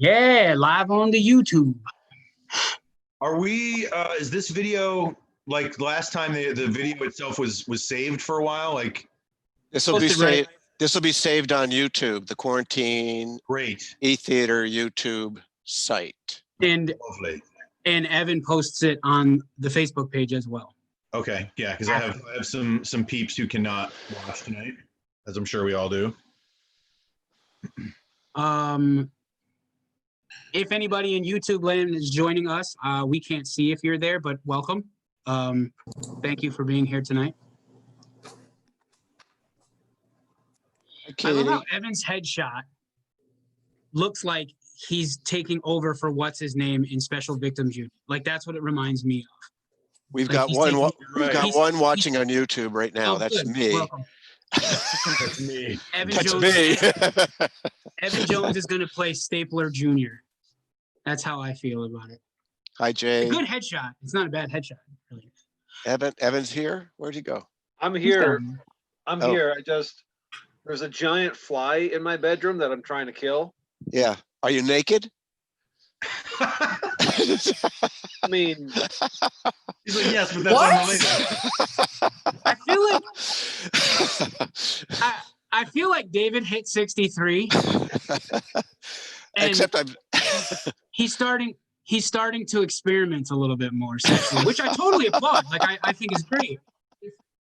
Yeah, live on the YouTube. Are we? Is this video like last time the video itself was saved for a while? Like This will be Posted right- saved. This will be saved on YouTube, the Quarantine great, eTheater YouTube site. And lovely. Evan posts it on the Facebook page as well. Okay, yeah, because I have some peeps who cannot watch tonight, as I'm sure we all do. If anybody in YouTube land is joining us, we can't see if you're there, but welcome. Thank you for being here tonight. I love how Evan's headshot looks like he's taking over for what's his name in Special Victims Unit. Like that's what it reminds me of. We've Like, got he's one. taking- We've got one watching on YouTube right now. Oh, That's good. me. Welcome. That's me. Evan That's Jones, me. Evan Jones is going to play Stapler Jr. That's how I feel about it. Hi, A Jay. good headshot. It's not a bad headshot. Really. Evan's here. Where'd he go? I'm here. Um, I'm Oh. here. There's a giant fly in my bedroom that I'm trying to kill. Yeah. Are you naked? I mean, He's like, yes, but that's unrelated. I feel like I feel like David hit 63. And Except I'm. he's starting to experiment a little bit more sexually, which I totally applaud. Like I think is great.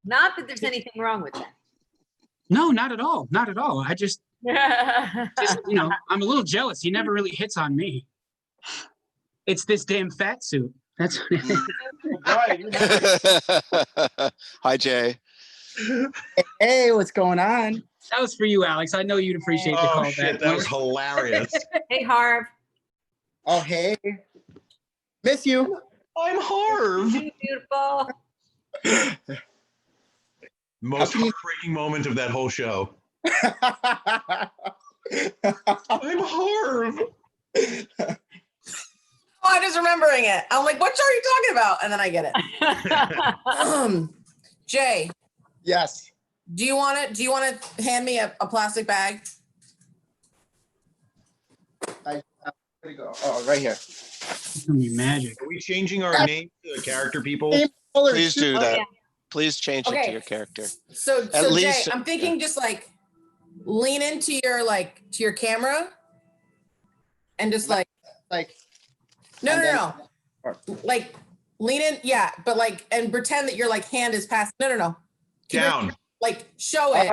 Not that there's anything wrong with No, not at all. Not at all. I just that. I'm a little jealous. He never really hits on me. It's this damn fat suit. That's right. Hi, Jay. Hey, what's going on? that was for you, Alex. I know you'd appreciate the Oh call shit, back. that was hilarious. Hey, Harv. Oh, hey. Miss you. I'm Harv. Beautiful. Most heartbreaking moment of that whole show. I'm Harv. Oh, I'm just remembering it. I'm like, what show are you talking about? And then I get it. Jay, Yes. do you want to hand me a plastic bag? Where'd it go? Oh, right here. It's gonna be magic. Are we changing our name to the character people? Please do Oh, that. yeah. Please change it Okay. to your character. So At Jay, least- I'm thinking just like lean into your camera and just like Like, no, and no, then- no. Like lean in, yeah, but like and pretend that your like hand is past. No. Keep it, Down. like show it,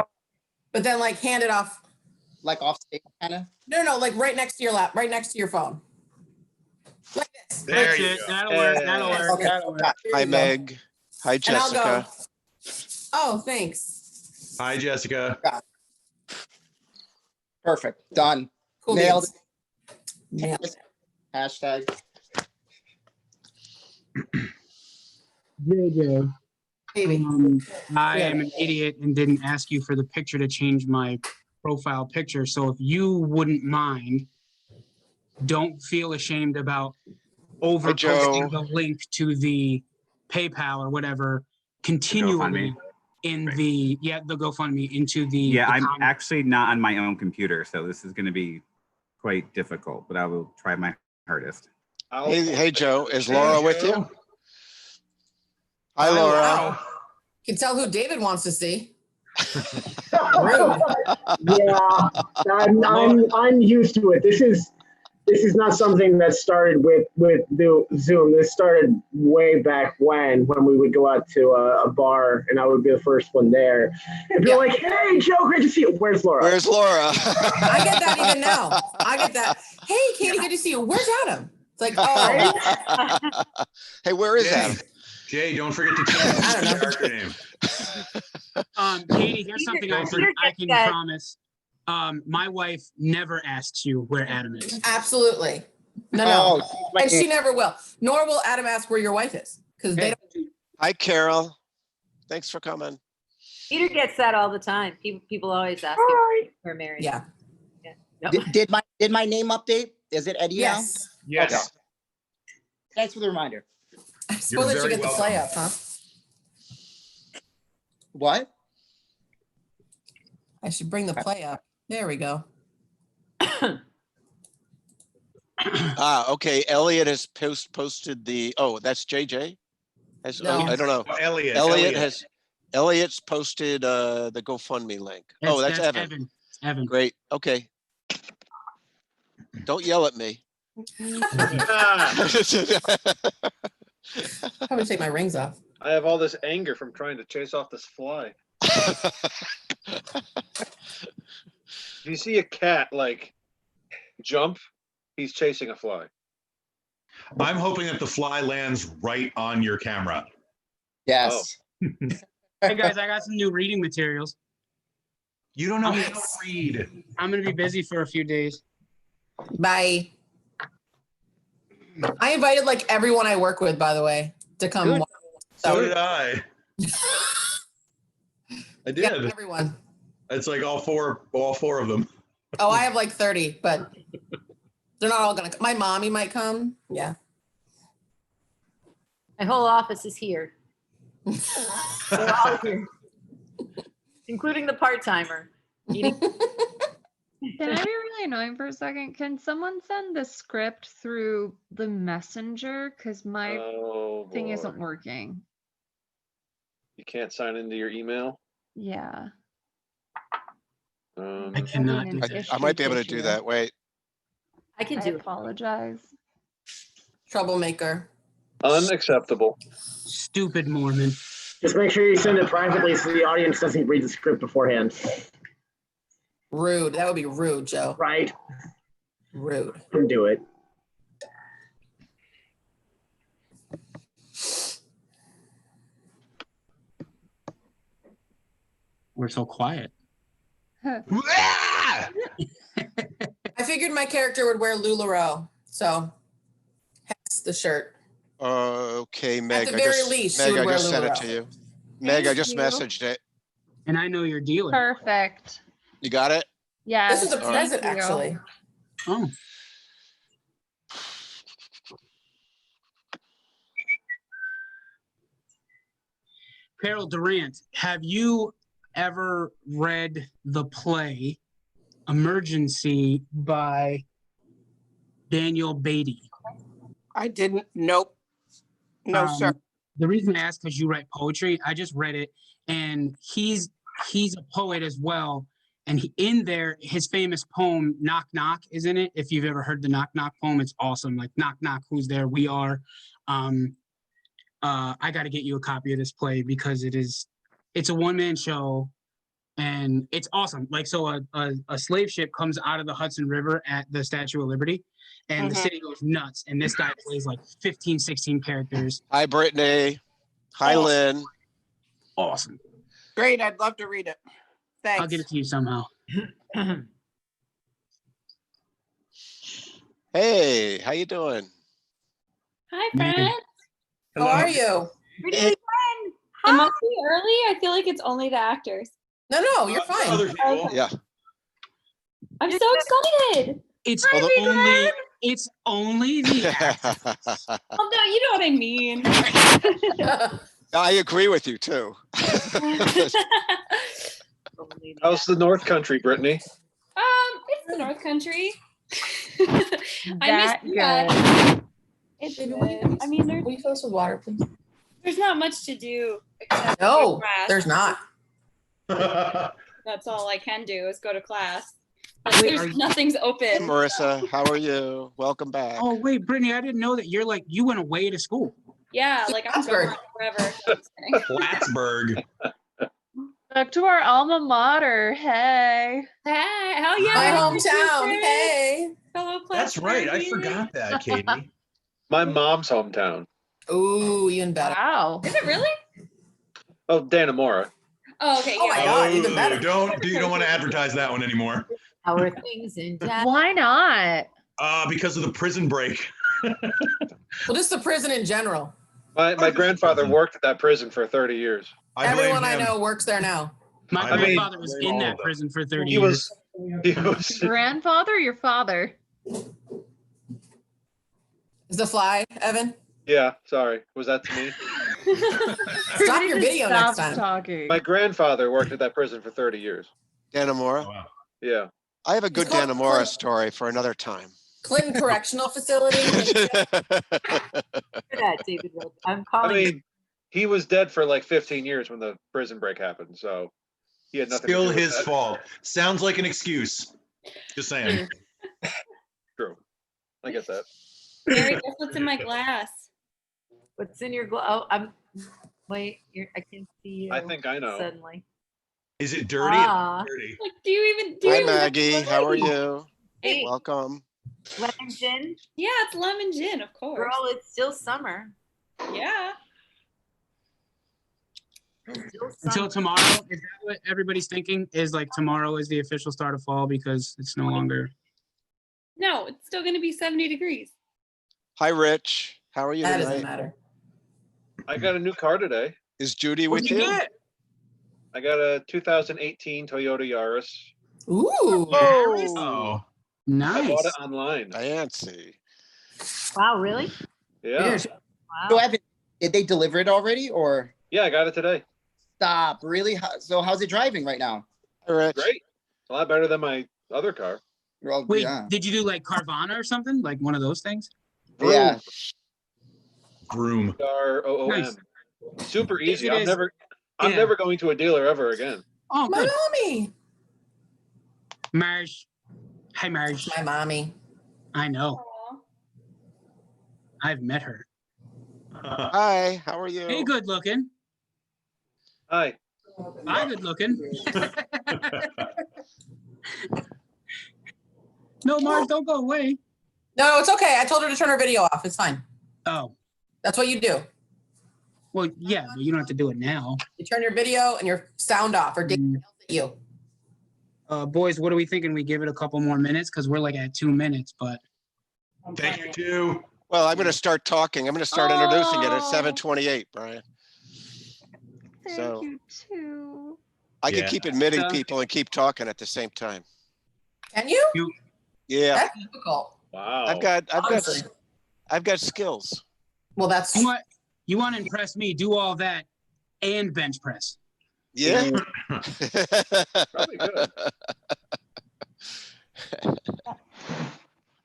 but then like hand it off. like off stage, kind of. No, like right next to your lap, right next to your phone. Like this. There That's you it. go. That'll work. That'll work. Okay. That'll work. Here Hi, you go. Meg. Hi, And I'll go. Jessica. Oh, thanks. Hi, Jessica. Perfect. Done. Cool. Nailed beans. Nailed it. Hashtag. JJ, Baby. I am an idiot and didn't ask you for the picture to change my profile picture. So if you wouldn't mind, don't feel ashamed about over posting the link to the PayPal or whatever continually in the GoFundMe into the Yeah, the I'm comment. actually not on my own computer, so this is going to be quite difficult, but I will try my hardest. Hey, Joe. Is Laura with you? Hi, Hi, Laura. Laura. You can tell who David wants to see. Yeah, I'm used to it. This is not something that started with the Zoom. This started way back when we would go out to a bar and I would be the first one there. And be like, "Hey, Joe, great to see you. Where's Laura?" Where's Laura? I get that even now. I get that. Hey, Katie, good to see you. Where's Adam? It's like, oh, Hey, where is Adam? Jay, don't forget to change the character name. Katie, here's something I can promise. My wife never asks you where Adam is. absolutely. No. Oh, And she never will. Nor will Adam ask where your wife is. Because they don't. Hi, Carol. Thanks for coming. Peter gets that all the time. People always ask him if we're married. Yeah. No. Did my name update? Is it Eddie Yes. Yes. Okay. Thanks for the reminder. I suppose I should very get the play up, huh? What? I should bring the play up. There we go. Okay. Elliot has posted the, oh, that's JJ? No. I don't know. Elliot's posted the GoFundMe link. Oh, that's Evan. It's Evan. Great. Okay. Don't yell at me. Probably take my rings off. I have all this anger from trying to chase off this fly. If you see a cat like jump, he's chasing a fly. I'm hoping that the fly lands right on your camera. Yes. Hey guys, I got some new reading materials. You don't know how to read. I'm gonna be busy for a few days. Bye. I invited like everyone I work with, by the way, to come. Good. watch. So did I. I Yeah, did. everyone. It's like all four of them. Oh, I have like 30, but they're not all gonna. My mommy might come. Yeah. My whole office is here. They're all here. Including the part-timer. Eating. Can I be really annoying for a second? Can someone send the script through the messenger? Because my thing boy. isn't working. You can't sign into your email. Yeah. I cannot Having do an that. I might be able to issue. do that. Wait. I can I do it. apologize. Troublemaker. Unacceptable. Stupid Mormon. Just make sure you send it privately so the audience doesn't read the script beforehand. Rude. That would be rude, Joe. Right? Rude. Can do it. We're so quiet. Ah! I figured my character would wear LuLaRoe, so hence the shirt. Okay, Meg. the very least, she Meg, would I wear just sent it LuLaRoe. to you. Meg, I just you. messaged it. And I know your dealer. Perfect. You got it? Yeah. This is a All right. present, Thank you. actually. Oh. Carol Durant, have you ever read the play Emergency by Daniel Beatty? I didn't. Nope. No, sir. The reason I ask because you write poetry. I just read it, and he's a poet as well. And in there, his famous poem "Knock Knock" is in it. If you've ever heard the "Knock Knock" poem, it's awesome. Like "Knock Knock, who's there? We are." I got to get you a copy of this play because it's a one-man show, and it's awesome. Like, so a slave ship comes out of the Hudson River at the Statue of Liberty, and the city goes nuts. And this guy plays like 15, 16 characters. Hi, Brittany. Hi, Awesome. Lynn. Awesome. Great. I'd love to read it. Thanks. I'll get it to you somehow. Hey, how you doing? Hi, Man. friend. How are you? Pretty good friend. Am Hi. I too early? I feel like it's only the actors. No, you're fine. Other people. Okay. Yeah. I'm so excited. It's Hi, only the actors. Oh no, you know what I mean. I agree with you too. How's the North Country, Brittany? It's the North Country. I That miss you guys. It's Baby, good. I mean, will you fill us with water, please? there's not much to do except go No, to class. there's not. That's all I can do is go to class. But Wait, are you- nothing's open. Hey, Marissa, how are you? Welcome back. Oh wait, Brittany, I didn't know that you went away to school. Yeah, like I'm Plattsburgh. going forever. No, I'm just kidding. Plattsburgh. Back to our alma mater. Hey. Hey, hell yeah. My my hometown. sister, Hey. Fellow That's right. I Plattsburghian. forgot that, Katie. My mom's hometown. Ooh, even better. Wow. Is it really? Oh, Dannemora. Oh, okay. Oh my Yeah. God, even better. You don't want to advertise that one anymore. How are things in Jack? Why not? Because of the prison break. Well, just the prison in general. My grandfather worked at that prison for 30 years. blame Everyone I him. know works there now. My I mean, grandfather was in all that of them. prison for 30 He years. was Grandfather, or your father? Is the fly, Evan? yeah, sorry. Was that to me? Stop your video Stop next time. talking. My grandfather worked at that prison for 30 years. Dannemora. Oh, wow. Yeah. I have a good It's called- Dannemora story for another time. Clinton Correctional Facility. that, David Rhodes. I'm I calling. mean, he was dead for like 15 years when the prison break happened, so he had nothing Still to do with his that. fault. Sounds like an excuse. Just saying. True. I get that. Mary, guess what's in my glass? What's in your glove? Oh, I'm. Wait, I can see you. I think I know. Suddenly. Is it dirty? Ah. Dirty. Like, do you even do Hi, you even know Maggie. what How are it is? you? Hey, Welcome. lemon gin. Yeah, it's lemon gin, of course. Girl, it's still summer. Yeah. Still Until summer. tomorrow, is that what everybody's thinking? Is like tomorrow is the official start of fall because it's no longer. No, it's still going to be 70 degrees. Hi, Rich. How are you That doesn't tonight? matter. I got a new car today. Is Judy What'd with you you? get? I got a 2018 Toyota Yaris. Ooh. Oh. I bought it Nice. online. Fancy. Wow, really? Yeah. Weird. So Wow. Evan, did they deliver it already or Yeah, I got it today. stop? Really? So how's it driving right now? Hi, Rich. Great. A lot better than my other car. Well, Wait, yeah. did you do like Carvana or something? Like one of those things? Yeah. Groom. Car OOM. Nice. Super Yes, easy. it I'm is. never Yeah. going to a dealer ever again. Oh, My good. mommy. Marge. Hi, Marge. My mommy. I know. Aw. I've met her. Hi, how are you? Hey, good looking. Hi. Hi, good looking. No, Marge, don't go away. No, it's okay. I told her to turn her video off. It's fine. Oh, That's what you do. well, yeah, but you don't have to do it now. You turn your video and your sound off, or Dave yells at you. Boys, what are we thinking? We give it a couple more minutes because we're like at 2 minutes, but Thank you too. Well, I'm going to start talking. I'm going to start introducing it at 7:28, Brian. Thank So- you too. I Yeah. can keep admitting So- people and keep talking at the same time. Can you? Yeah, That's difficult. Wow. I've got skills. Well, that's you want to impress me? Do all that and bench press. Yeah. Probably good.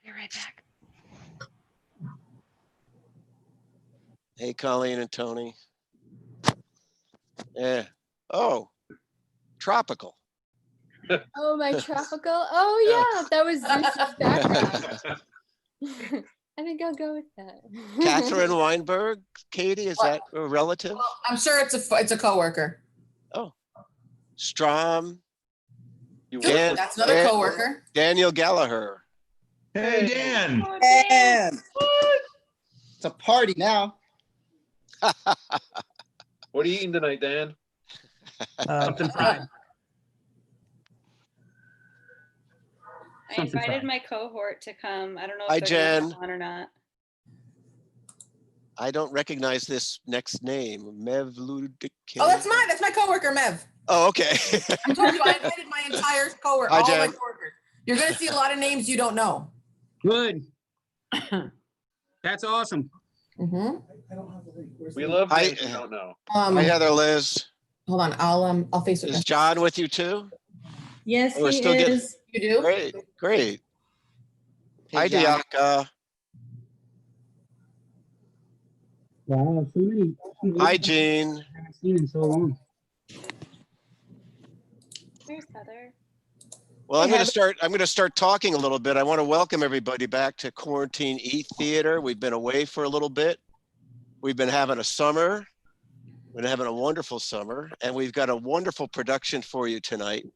Be right back. Hey, Colleen and Tony. Yeah. Oh, tropical. Oh, my tropical. Oh, yeah. That was Zeus's background. I think I'll go with that. Catherine Weinberg, Katie, is that a relative? Well, I'm sure it's a coworker. Strom, You That's another coworker. Daniel Gallagher. Hey, Dan. Oh, damn. And it's a party now. What are you eating tonight, Dan? Something fried. I Something invited fried. my cohort to come. I don't know Hi, if they're gonna Jen. come on or not. I don't recognize this next name. Mev Ludikin. Oh, that's mine. That's my coworker, Mev. Oh, okay. I told you I invited my entire coworker, Hi, all my Jen. coworkers. You're gonna see a lot of names you don't know. Good. That's awesome. Mm-hmm. We love Hi- names we don't know. Hi, Heather Liz. Hold on, I'll face it. Is John with you too? Yes, Oh, we're still getting You do? great. Great. Hey, Hi, John. Diaka. Wow, so many. Hi, Jean. I haven't seen in so long. There's Heather. Well, Hey, I'm going Heather. to start talking a little bit. I want to welcome everybody back to Quarantine Theater. We've been away for a little bit. We've been having a summer. We've been having a wonderful summer, and we've got a wonderful production for you tonight.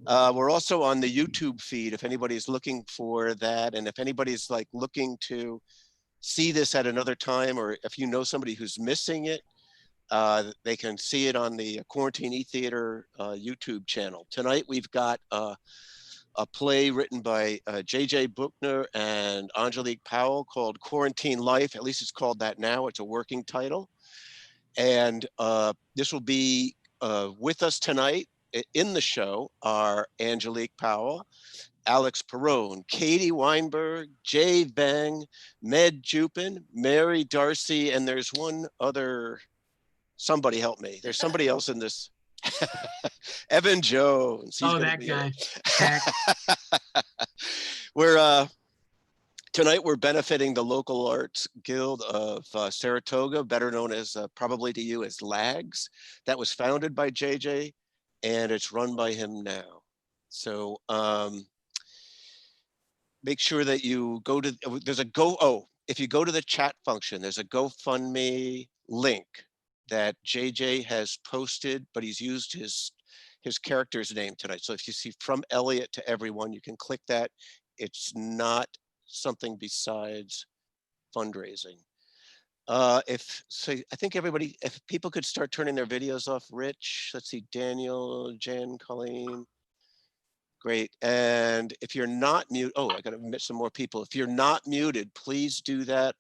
We're also on the YouTube feed if anybody's looking for that, and if anybody's like looking to see this at another time, or if you know somebody who's missing it, they can see it on the Quarantine Theater YouTube channel. Tonight we've got a play written by J.J. Buchner and Angelique Powell called Quarantine Life. At least it's called that now. It's a working title. And this will be with us tonight in the show are Angelique Powell, Alex Perrone, Katie Weinberg, Jay Bang, Med Jupin, Mary Darcy, and there's one other, somebody help me. There's somebody else in this. Evan Jones. He's Oh, gonna that be guy. We're Tonight, we're benefiting the Local Arts Guild of Saratoga, better known as, probably to you, as LAGS. That was founded by JJ, and it's run by him now. So make sure that you go to, if you go to the chat function, there's a GoFundMe link that JJ has posted, but he's used his character's name tonight. So if you see From Elliot to Everyone, you can click that. It's not something besides fundraising. I think everybody, if people could start turning their videos off. Rich, let's see, Daniel, Jen, Colleen. Great. And if you're not muted, I got to admit some more people. If you're not muted, please do that.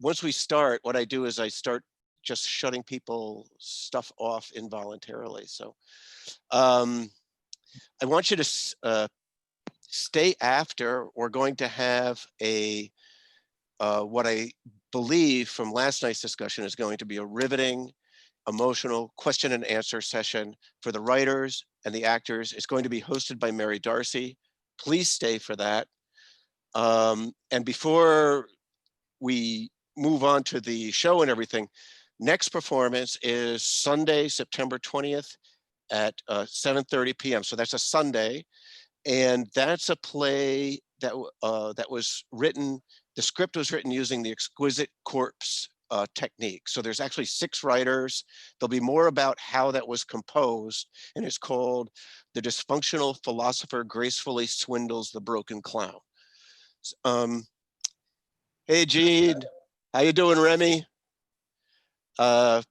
Once we start, what I do is I start just shutting people stuff off involuntarily. So I want you to stay after. We're going to have what I believe from last night's discussion is going to be a riveting, emotional question and answer session for the writers and the actors. It's going to be hosted by Mary Darcy. Please stay for that. And before we move on to the show and everything, next performance is Sunday, September 20th at 7:30 p.m. So that's a Sunday. And that's a play that was written, the script was written using the exquisite corpse technique. So there's actually 6 writers. There'll be more about how that was composed, and it's called The Dysfunctional Philosopher Gracefully Swindles the Broken Clown. Hey, Gene, how you doing, Remy? Yes,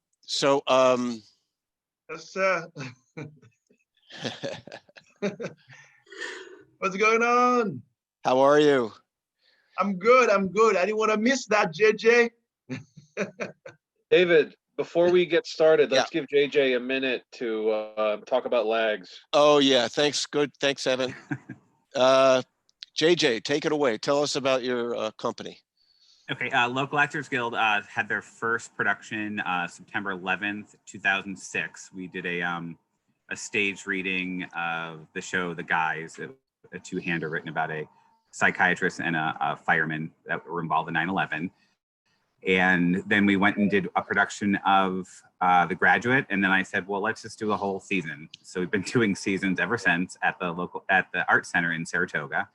what's going on? How are you? I'm good. I didn't want to miss that, JJ. David, before we get started, let's give JJ a minute to talk about LAGS. Oh, yeah. Thanks. Good. Thanks, Evan. JJ, take it away. Tell us about your company. Okay. Local Actors Guild had their first production September 11th, 2006. We did a stage reading of the show The Guys, a two-hander written about a psychiatrist and a fireman that were involved in 9/11. And then we went and did a production of The Graduate. And then I said, well, let's just do a whole season. So we've been doing seasons ever since at the Art Center in Saratoga.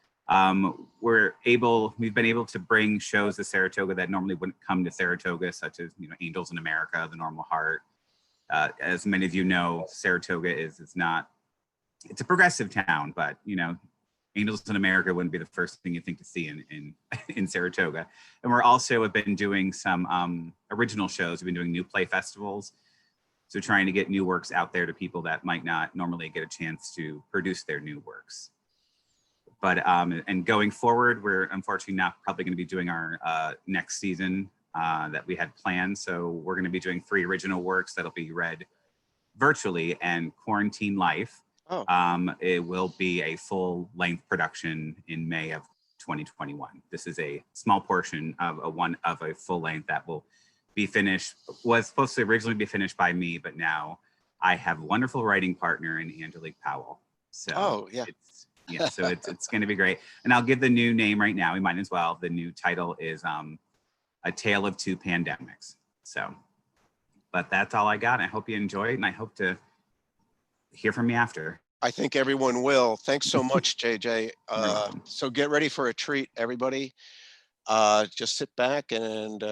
We've been able to bring shows to Saratoga that normally wouldn't come to Saratoga, such as, Angels in America, The Normal Heart. As many of you know, Saratoga it's a progressive town, but Angels in America wouldn't be the first thing you think to see in Saratoga. And we're also have been doing some original shows. We've been doing new play festivals. So trying to get new works out there to people that might not normally get a chance to produce their new works. But, and going forward, we're unfortunately not probably going to be doing our next season that we had planned. So we're going to be doing 3 original works that'll be read virtually, and Quarantine Life. It will be a full-length production in May of 2021. This is a small portion of a full length that will be finished. Was supposed to originally be finished by me, but now I have a wonderful writing partner in Angelique Powell. So so it's going to be great. And I'll give the new name right now. We might as well. The new title is A Tale of Two Pandemics. So, but that's all I got. I hope you enjoy it, and I hope to hear from me after. I think everyone will. Thanks so much, JJ. So get ready for a treat, everybody. Just sit back and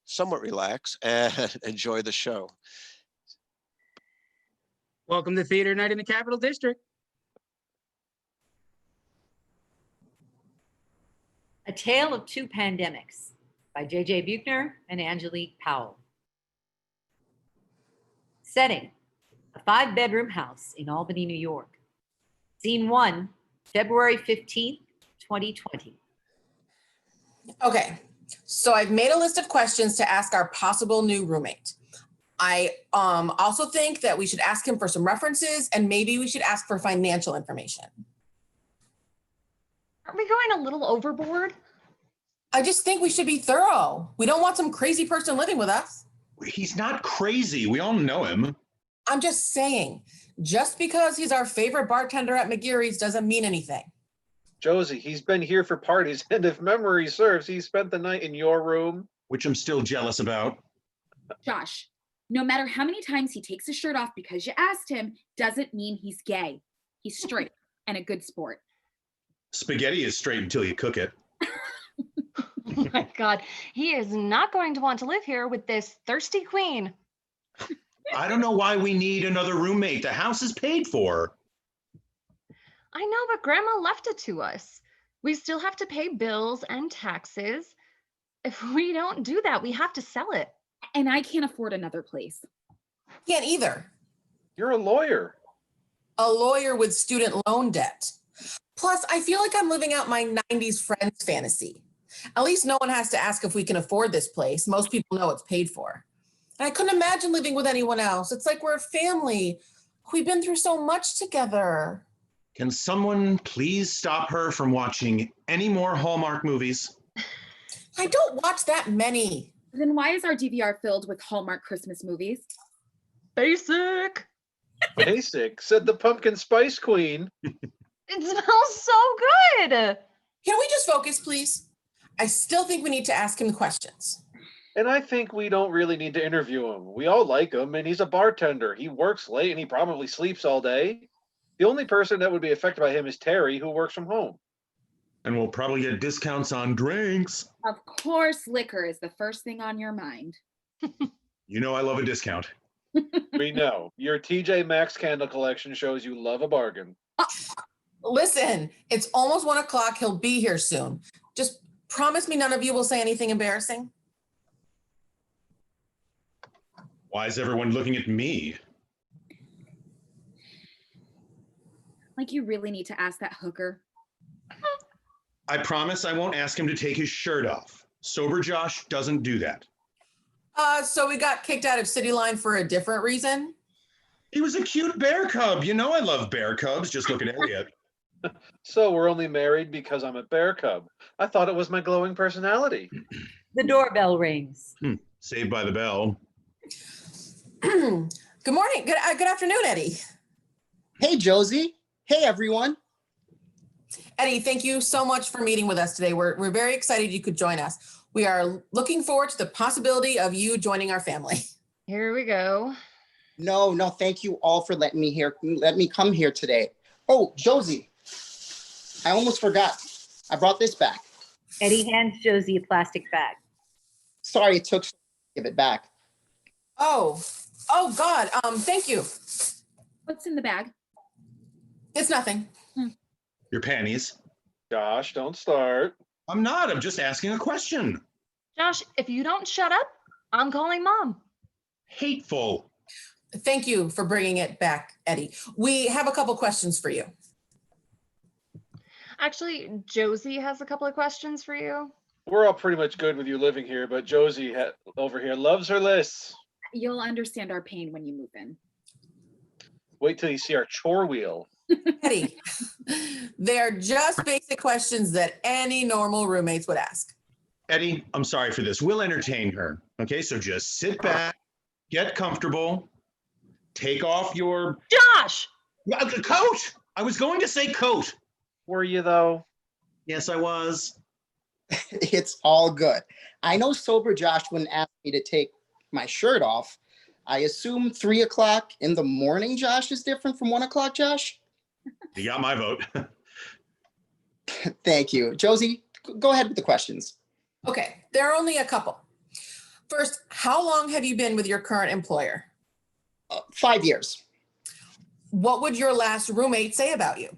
somewhat relax and enjoy the show. Welcome to Theater Night in the Capital District. A Tale of Two Pandemics by J.J. Buechner and Angelique Powell. Setting: a 5-bedroom house in Albany, New York. Scene 1, February 15th, 2020. Okay, so I've made a list of questions to ask our possible new roommate. I also think that we should ask him for some references, and maybe we should ask for financial information. Aren't we going a little overboard? I just think we should be thorough. We don't want some crazy person living with us. He's not crazy. We all know him. I'm just saying, just because he's our favorite bartender at McGeary's doesn't mean anything. Josie, he's been here for parties, and if memory serves, he spent the night in your room. Which I'm still jealous about. Josh, no matter how many times he takes his shirt off because you asked him, doesn't mean he's gay. He's straight and a good sport. Spaghetti is straight until you cook it. Oh my God. He is not going to want to live here with this thirsty queen. I don't know why we need another roommate. The house is paid for. I know, but Grandma left it to us. We still have to pay bills and taxes. If we don't do that, we have to sell it. And I can't afford another place. Can't either. You're a lawyer. A lawyer with student loan debt. Plus, I feel like I'm living out my 90s friends fantasy. At least no one has to ask if we can afford this place. Most people know it's paid for. And I couldn't imagine living with anyone else. It's like we're a family. We've been through so much together. Can someone please stop her from watching any more Hallmark movies? I don't watch that many. Then why is our DVR filled with Hallmark Christmas movies? Basic. Basic, said the pumpkin spice queen. It smells so good. Can we just focus, please? I still think we need to ask him questions. And I think we don't really need to interview him. We all like him, and he's a bartender. He works late, and he probably sleeps all day. The only person that would be affected by him is Terry, who works from home. And we'll probably get discounts on drinks. Of course, liquor is the first thing on your mind. You know I love a discount. We know. Your TJ Maxx candle collection shows you love a bargain. Listen, it's almost 1 o'clock. He'll be here soon. Just promise me none of you will say anything embarrassing. Why is everyone looking at me? Like you really need to ask that hooker. I promise I won't ask him to take his shirt off. Sober Josh doesn't do that. So we got kicked out of City Line for a different reason? He was a cute bear cub. You know I love bear cubs. Just look at Elliot. So we're only married because I'm a bear cub. I thought it was my glowing personality. The doorbell rings. Saved by the bell. Good morning. Good afternoon, Eddie. Hey, Josie. Hey, everyone. Eddie, thank you so much for meeting with us today. We're very excited you could join us. We are looking forward to the possibility of you joining our family. Here we go. No, thank you all for letting me come here today. Oh, Josie, I almost forgot. I brought this back. Eddie hands Josie a plastic bag. Sorry, it took so long to give it back. Oh God. Thank you. What's in the bag? It's nothing. Your panties. Josh, don't start. I'm not. I'm just asking a question. Josh, if you don't shut up, I'm calling Mom. Hateful. Thank you for bringing it back, Eddie. We have a couple questions for you. Actually, Josie has a couple of questions for you. We're all pretty much good with you living here, but Josie over here loves her lists. You'll understand our pain when you move in. Wait till you see our chore wheel. Eddie, they're just basic questions that any normal roommates would ask. Eddie, I'm sorry for this. We'll entertain her. Okay, so just sit back, get comfortable, take off your Josh! Coat! I was going to say coat. Were you, though? Yes, I was. It's all good. I know sober Josh wouldn't ask me to take my shirt off. I assume 3 o'clock in the morning, Josh, is different from 1 o'clock, Josh? You got my vote. Thank you. Josie, go ahead with the questions. Okay, there are only a couple. First, how long have you been with your current employer? 5 years. What would your last roommate say about you?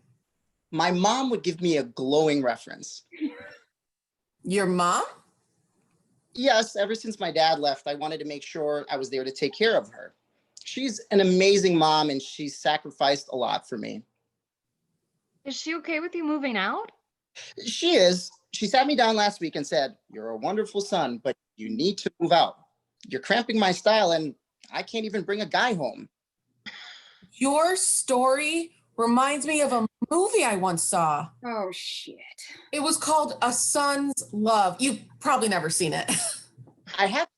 My mom would give me a glowing reference. Your mom? Yes, ever since my dad left, I wanted to make sure I was there to take care of her. She's an amazing mom and she's sacrificed a lot for me. Is she okay with you moving out? She is. She sat me down last week and said, "You're a wonderful son, but you need to move out. You're cramping my style and I can't even bring a guy home." Your story reminds me of a movie I once saw. Oh, shit. It was called A Son's Love. You've probably never seen it. I have.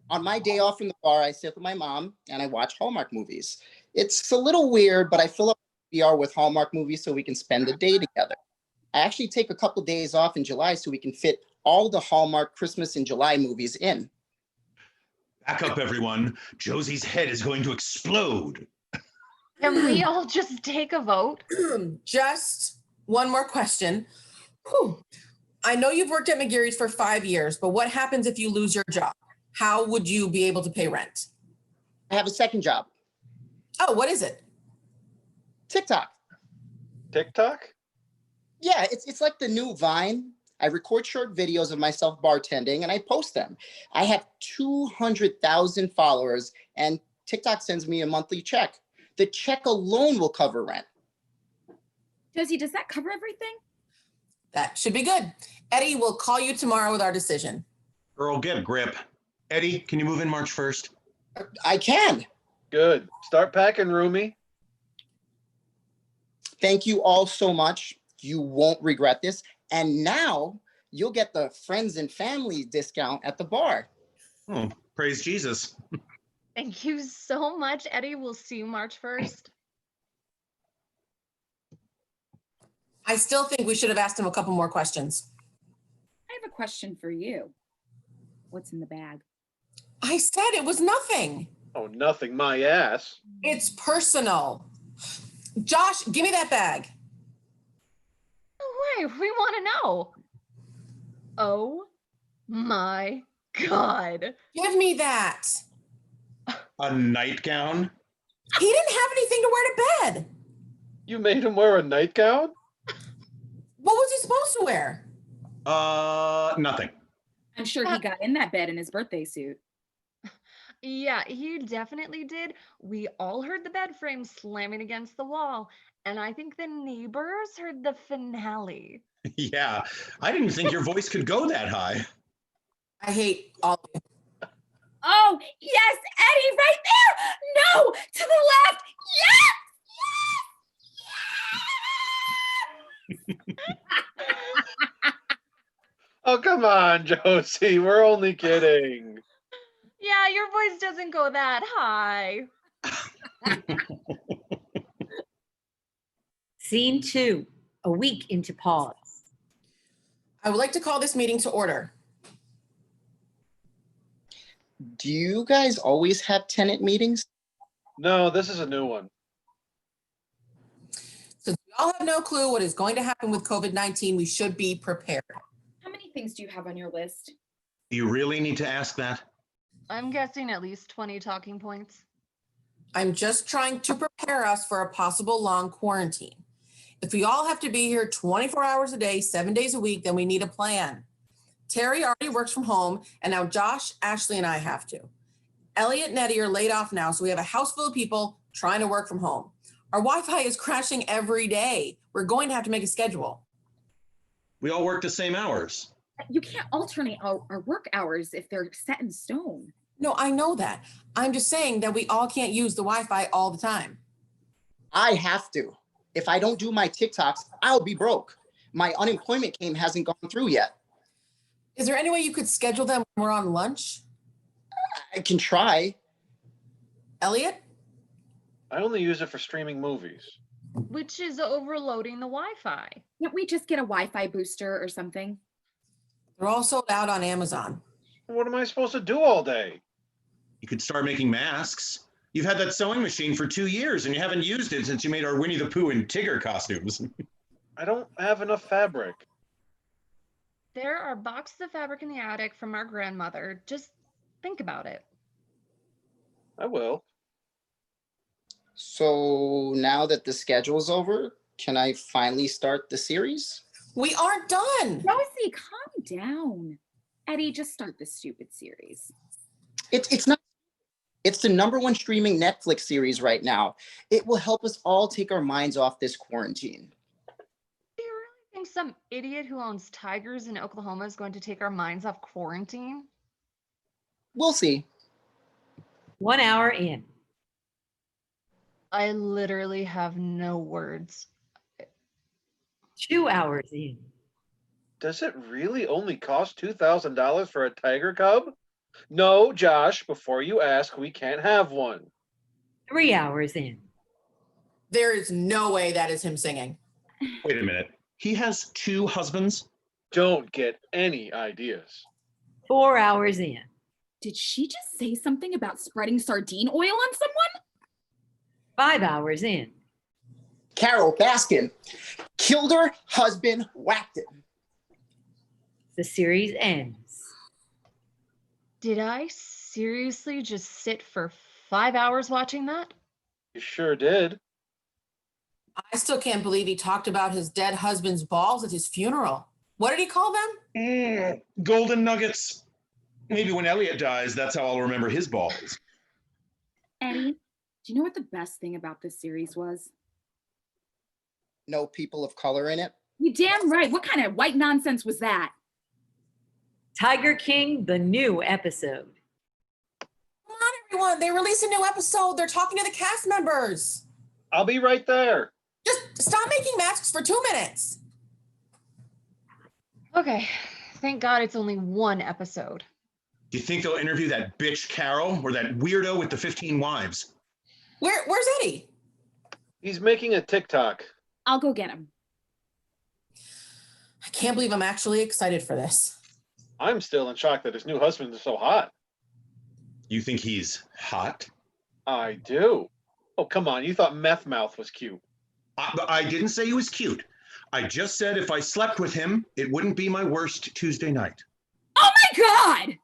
On my day off from the bar, I sit with my mom and I watch Hallmark movies. It's a little weird, but I fill up VR with Hallmark movies so we can spend the day together. I actually take a couple days off in July so we can fit all the Hallmark Christmas in July movies in. Back up, everyone. Josie's head is going to explode. Can we all just take a vote? Just one more question. Whew. I know you've worked at McGarry's for 5 years, but what happens if you lose your job? How would you be able to pay rent? I have a second job. Oh, what is it? TikTok. TikTok? Yeah, it's like the new Vine. I record short videos of myself bartending and I post them. I have 200,000 followers and TikTok sends me a monthly check. The check alone will cover rent. Josie, does that cover everything? That should be good. Eddie will call you tomorrow with our decision. Earl, get a grip. Eddie, can you move in March 1st? I can. Good. Start packing, roomie. Thank you all so much. You won't regret this. And now you'll get the friends and family discount at the bar. Oh, praise Jesus. Thank you so much, Eddie. We'll see you March 1st. I still think we should have asked him a couple more questions. I have a question for you. What's in the bag? I said it was nothing. Oh, nothing, my ass. It's personal. Josh, give me that bag. Wait, we want to know. Oh my God. Give me that. A nightgown? He didn't have anything to wear to bed. You made him wear a nightgown? What was he supposed to wear? Nothing. I'm sure he got in that bed in his birthday suit. Yeah, he definitely did. We all heard the bed frame slamming against the wall, and I think the neighbors heard the finale. Yeah, I didn't think your voice could go that high. I hate all of you. Oh, yes, Eddie, right there. No, to the left. Oh, come on, Josie. We're only kidding. Yeah, your voice doesn't go that high. Scene 2, a week into pause. I would like to call this meeting to order. Do you guys always have tenant meetings? No, this is a new one. Since we all have no clue what is going to happen with COVID-19, we should be prepared. How many things do you have on your list? Do you really need to ask that? I'm guessing at least 20 talking points. I'm just trying to prepare us for a possible long quarantine. If we all have to be here 24 hours a day, 7 days a week, then we need a plan. Terry already works from home, and now Josh, Ashley, and I have to. Elliot and Eddie are laid off now, so we have a house full of people trying to work from home. Our Wi-Fi is crashing every day. We're going to have to make a schedule. We all work the same hours. You can't alternate our work hours if they're set in stone. No, I know that. I'm just saying that we all can't use the Wi-Fi all the time. I have to. If I don't do my TikToks, I'll be broke. My unemployment claim hasn't gone through yet. Is there any way you could schedule them when we're on lunch? I can try. Elliot? I only use it for streaming movies. Which is overloading the Wi-Fi. Can't we just get a Wi-Fi booster or something? They're all sold out on Amazon. What am I supposed to do all day? You could start making masks. You've had that sewing machine for 2 years and you haven't used it since you made our Winnie the Pooh and Tigger costumes. I don't have enough fabric. There are boxes of fabric in the attic from our grandmother. Just think about it. I will. So now that the schedule's over, can I finally start the series? We aren't done. Rosie, calm down. Eddie, just start this stupid series. It's not. It's the #1 streaming Netflix series right now. It will help us all take our minds off this quarantine. Do you really think some idiot who owns tigers in Oklahoma is going to take our minds off quarantine? We'll see. 1 hour in. I literally have no words. 2 hours in. Does it really only cost $2,000 for a tiger cub? No, Josh, before you ask, we can't have one. 3 hours in. There is no way that is him singing. Wait a minute. He has 2 husbands? Don't get any ideas. 4 hours in. Did she just say something about spreading sardine oil on someone? 5 hours in. Carol Baskin killed her husband, whacked him. The series ends. Did I seriously just sit for 5 hours watching that? You sure did. I still can't believe he talked about his dead husband's balls at his funeral. What did he call them? Golden nuggets. Maybe when Elliot dies, that's how I'll remember his balls. Eddie, do you know what the best thing about this series was? No people of color in it. You damn right. What kind of white nonsense was that? Tiger King, the new episode. Come on, everyone. They released a new episode. They're talking to the cast members. I'll be right there. Just stop making masks for 2 minutes. Okay, thank God it's only 1 episode. Do you think they'll interview that bitch Carol or that weirdo with the 15 wives? Where's Eddie? He's making a TikTok. I'll go get him. I can't believe I'm actually excited for this. I'm still in shock that his new husband is so hot. You think he's hot? I do. Oh, come on. You thought Meth Mouth was cute. I didn't say he was cute. I just said if I slept with him, it wouldn't be my worst Tuesday night. Oh my God!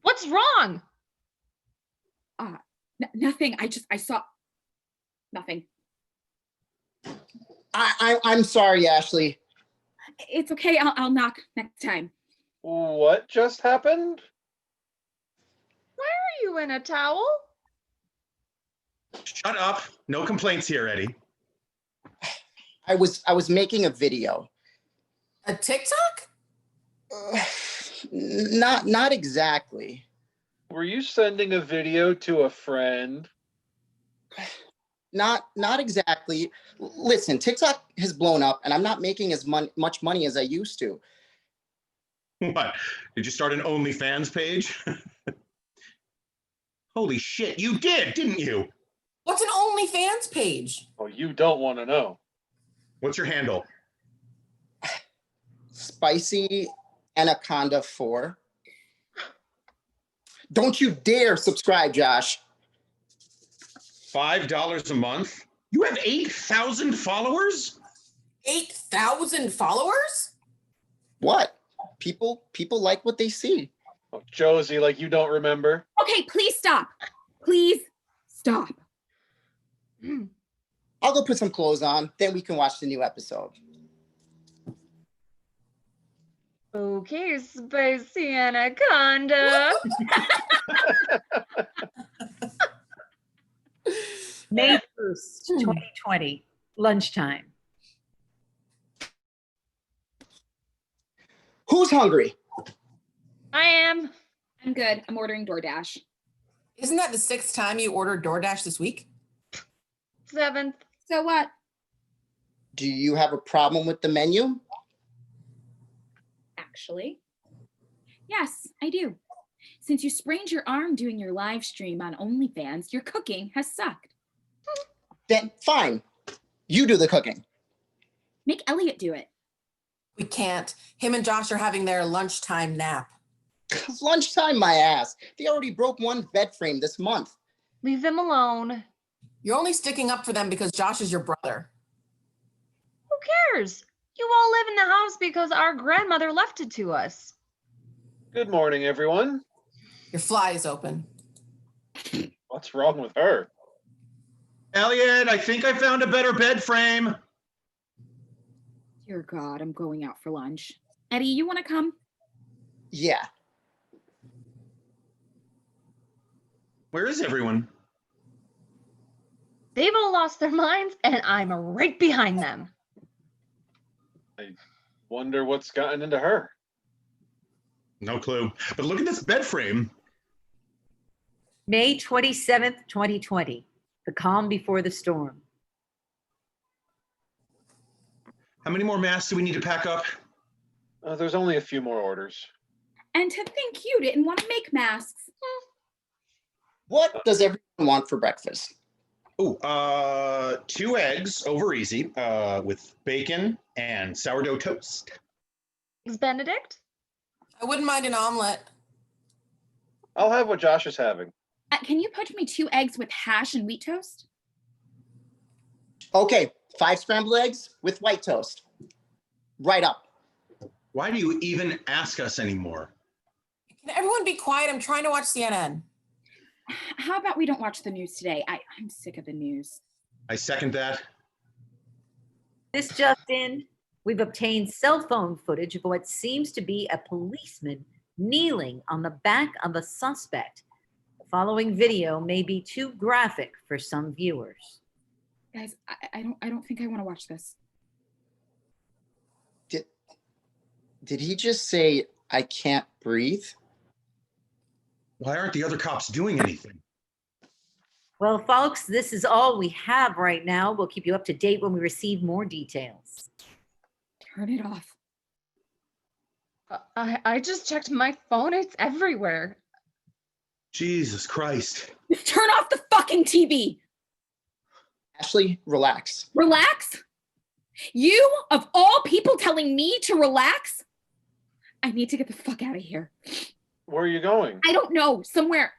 What's wrong? Nothing. I saw nothing. I'm sorry, Ashley. It's okay. I'll knock next time. What just happened? Why are you in a towel? Shut up. No complaints here, Eddie. I was making a video. A TikTok? Not exactly. Were you sending a video to a friend? Not exactly. Listen, TikTok has blown up, and I'm not making as much money as I used to. What? Did you start an OnlyFans page? Holy shit, you did, didn't you? What's an OnlyFans page? Oh, you don't want to know. What's your handle? Spicy Anaconda 4. Don't you dare subscribe, Josh. $5 a month? You have 8,000 followers? 8,000 followers? What? People like what they see. Oh, Josie, like you don't remember. Okay, please stop. Please stop. I'll go put some clothes on, then we can watch the new episode. Okay, Spicy Anaconda. May 1st, 2020, lunchtime. Who's hungry? I am. I'm good. I'm ordering DoorDash. Isn't that the 6th time you ordered DoorDash this week? 7th. So what? Do you have a problem with the menu? Actually, yes, I do. Since you sprained your arm doing your live stream on OnlyFans, your cooking has sucked. Then fine. You do the cooking. Make Elliot do it. We can't. Him and Josh are having their lunchtime nap. Lunchtime, my ass. They already broke one bed frame this month. Leave them alone. You're only sticking up for them because Josh is your brother. Who cares? You all live in the house because our grandmother left it to us. Good morning, everyone. Your fly is open. What's wrong with her? Elliot, I think I found a better bed frame. Dear God, I'm going out for lunch. Eddie, you want to come? Yeah. Where is everyone? They've all lost their minds, and I'm right behind them. I wonder what's gotten into her. No clue. But look at this bed frame. May 27th, 2020, the calm before the storm. How many more masks do we need to pack up? There's only a few more orders. And to think you didn't want to make masks. What does everyone want for breakfast? Oh, 2 eggs over easy with bacon and sourdough toast. Eggs Benedict? I wouldn't mind an omelet. I'll have what Josh is having. Can you put me 2 eggs with hash and wheat toast? Okay, 5 scrambled eggs with white toast. Right up. Why do you even ask us anymore? Can everyone be quiet? I'm trying to watch CNN. How about we don't watch the news today? I'm sick of the news. I second that. This just in, we've obtained cell phone footage of what seems to be a policeman kneeling on the back of a suspect. The following video may be too graphic for some viewers. Guys, I don't think I want to watch this. Did he just say, I can't breathe? Why aren't the other cops doing anything? Well, folks, this is all we have right now. We'll keep you up to date when we receive more details. Turn it off. I just checked my phone. It's everywhere. Jesus Christ. Turn off the fucking TV. Ashley, relax. Relax? You, of all people, telling me to relax? I need to get the fuck out of here. Where are you going? I don't know. Somewhere.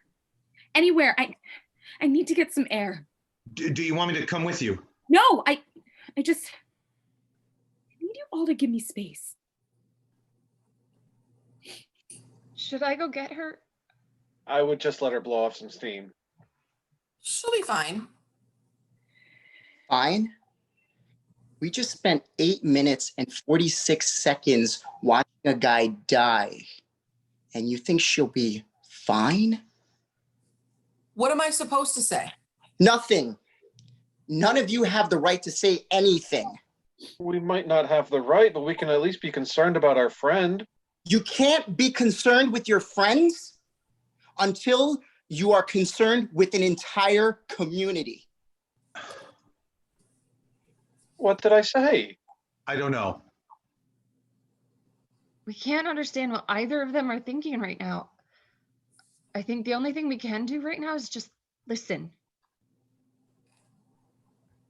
Anywhere. I need to get some air. Do you want me to come with you? No, I need you all to give me space. Should I go get her? I would just let her blow off some steam. She'll be fine. Fine? We just spent 8 minutes and 46 seconds watching a guy die. And you think she'll be fine? What am I supposed to say? Nothing. None of you have the right to say anything. We might not have the right, but we can at least be concerned about our friend. You can't be concerned with your friends until you are concerned with an entire community. What did I say? I don't know. We can't understand what either of them are thinking right now. I think the only thing we can do right now is just listen.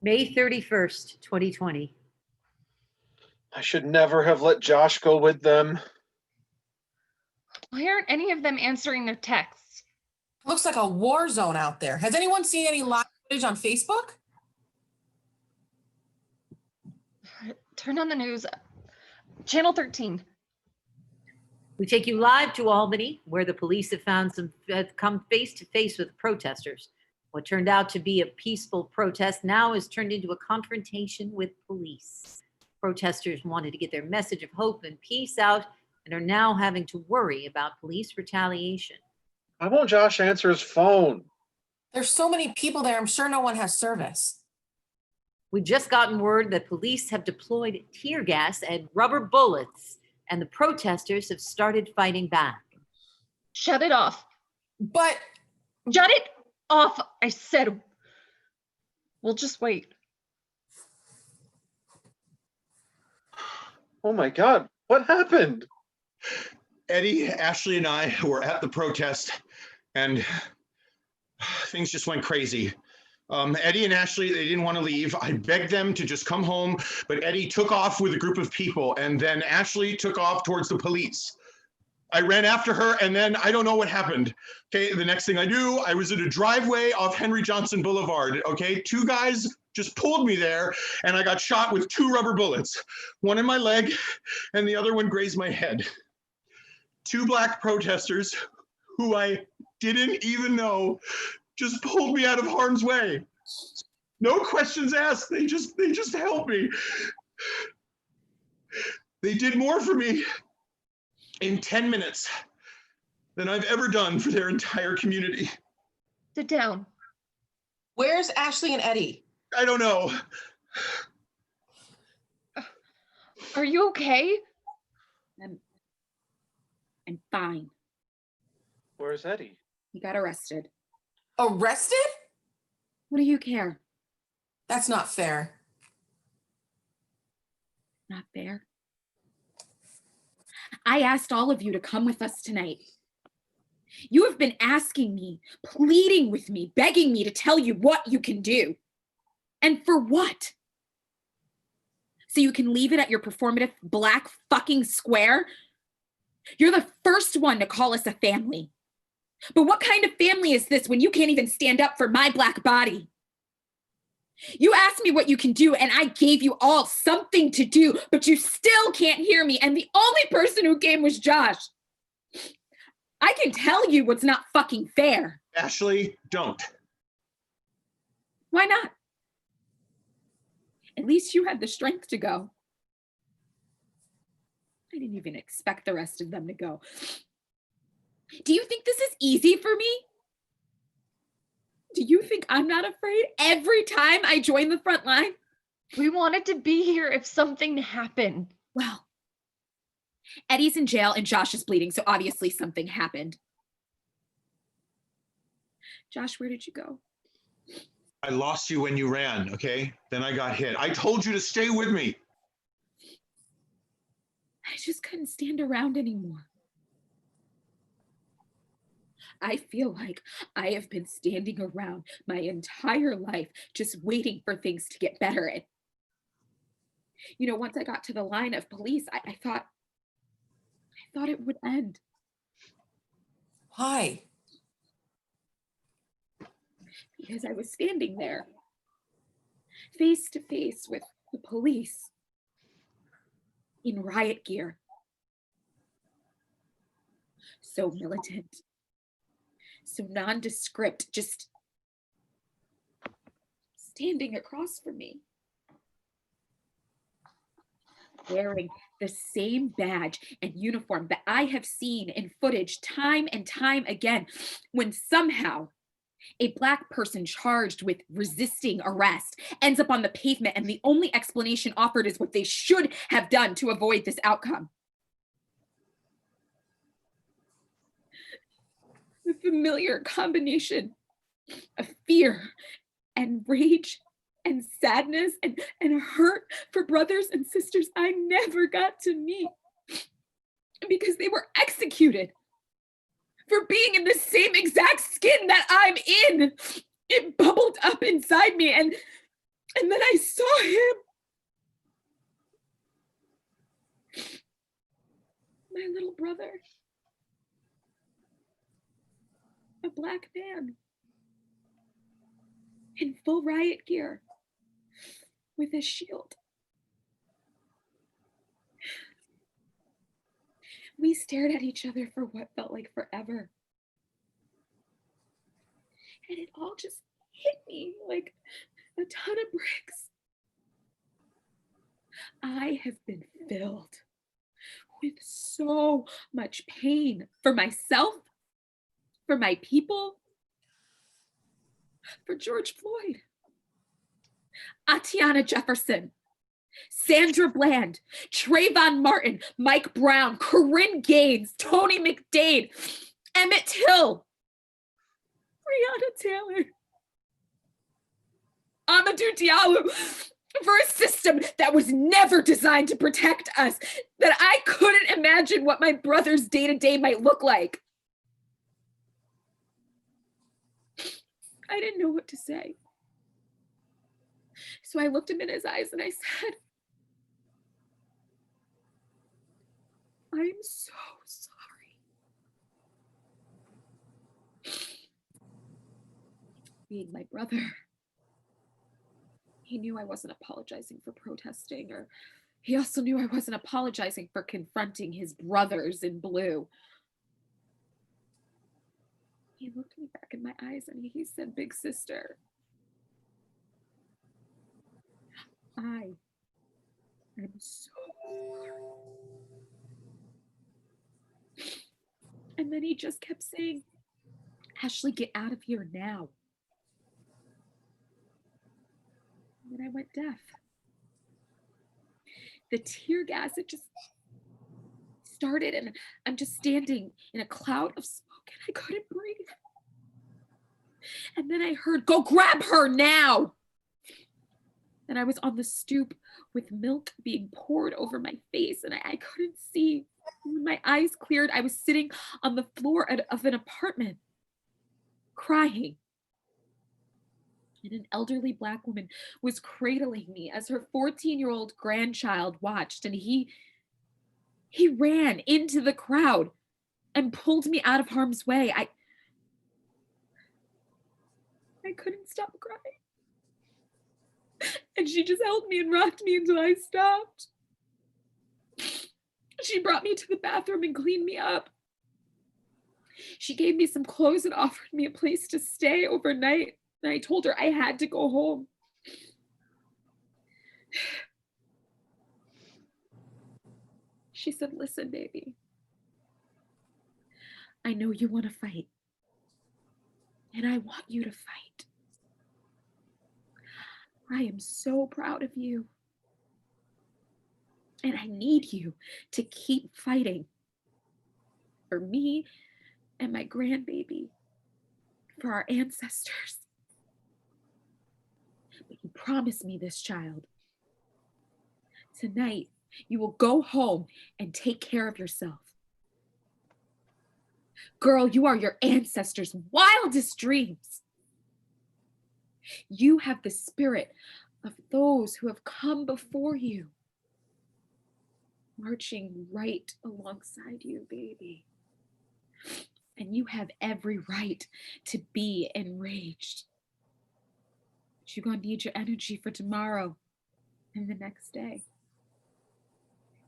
May 31st, 2020. I should never have let Josh go with them. Why aren't any of them answering their texts? Looks like a war zone out there. Has anyone seen any live footage on Facebook? Turn on the news. Channel 13. We take you live to Albany, where the police have come face to face with protesters. What turned out to be a peaceful protest now has turned into a confrontation with police. Protesters wanted to get their message of hope and peace out and are now having to worry about police retaliation. Why won't Josh answer his phone? There's so many people there, I'm sure no one has service. We've just gotten word that police have deployed tear gas and rubber bullets, and the protesters have started fighting back. Shut it off. But shut it off, I said. We'll just wait. Oh my God, what happened? Eddie, Ashley, and I were at the protest, and things just went crazy. Eddie and Ashley, they didn't want to leave. I begged them to just come home, but Eddie took off with a group of people, and then Ashley took off towards the police. I ran after her, and then I don't know what happened. Okay, the next thing I knew, I was in a driveway off Henry Johnson Boulevard. Okay, 2 guys just pulled me there, and I got shot with 2 rubber bullets. One in my leg, and the other one grazed my head. 2 black protesters who I didn't even know just pulled me out of harm's way. No questions asked. They just helped me. They did more for me in 10 minutes than I've ever done for their entire community. Sit down. Where's Ashley and Eddie? I don't know. Are you okay? I'm fine. Where's Eddie? He got arrested. Arrested? What do you care? That's not fair. Not fair. I asked all of you to come with us tonight. You have been asking me, pleading with me, begging me to tell you what you can do. And for what? So you can leave it at your performative black fucking square? You're the first one to call us a family. But what kind of family is this when you can't even stand up for my black body? You asked me what you can do, and I gave you all something to do, but you still can't hear me, and the only person who came was Josh. I can tell you what's not fucking fair. Ashley, don't. Why not? At least you had the strength to go. I didn't even expect the rest of them to go. Do you think this is easy for me? Do you think I'm not afraid every time I join the front line? We wanted to be here if something happened. Well, Eddie's in jail and Josh is bleeding, so obviously something happened. Josh, where did you go? I lost you when you ran, okay? Then I got hit. I told you to stay with me. I just couldn't stand around anymore. I feel like I have been standing around my entire life just waiting for things to get better. And, you know, once I got to the line of police, I thought it would end. Why? Because I was standing there, face to face with the police in riot gear. So militant, so nondescript, just standing across from me, wearing the same badge and uniform that I have seen in footage time and time again, when somehow a Black person charged with resisting arrest ends up on the pavement, and the only explanation offered is what they should have done to avoid this outcome. The familiar combination of fear and rage and sadness and hurt for brothers and sisters I never got to meet because they were executed for being in the same exact skin that I'm in. It bubbled up inside me, and then I saw him. My little brother. A Black man. In full riot gear. With a shield. We stared at each other for what felt like forever. And it all just hit me like a ton of bricks. I have been filled with so much pain for myself, for my people, for George Floyd, Atiana Jefferson, Sandra Bland, Trayvon Martin, Mike Brown, Corinne Gaines, Tony McDade, Emmett Till, Breonna Taylor, Amadou Diallo, for a system that was never designed to protect us, that I couldn't imagine what my brother's day-to-day might look like. I didn't know what to say. So I looked him in his eyes and I said, I'm so sorry. Being my brother, he knew I wasn't apologizing for protesting, or he also knew I wasn't apologizing for confronting his brothers in blue. He looked me back in my eyes and he said, "Big sister, I am so sorry." And then he just kept saying, "Ashley, get out of here now." And then I went deaf. The tear gas, it just started, and I'm just standing in a cloud of smoke and I couldn't breathe. And then I heard, "Go grab her now." And I was on the stoop with milk being poured over my face, and I couldn't see. When my eyes cleared, I was sitting on the floor of an apartment, crying. And an elderly Black woman was cradling me as her 14-year-old grandchild watched, and he ran into the crowd and pulled me out of harm's way. I couldn't stop crying. And she just held me and rocked me until I stopped. She brought me to the bathroom and cleaned me up. She gave me some clothes and offered me a place to stay overnight. And I told her I had to go home. She said, "Listen, baby, I know you want to fight, and I want you to fight. I am so proud of you, and I need you to keep fighting for me and my grandbaby, for our ancestors. But you promised me this, child. Tonight, you will go home and take care of yourself. Girl, you are your ancestors' wildest dreams. You have the spirit of those who have come before you, marching right alongside you, baby. And you have every right to be enraged. But you're gonna need your energy for tomorrow and the next day.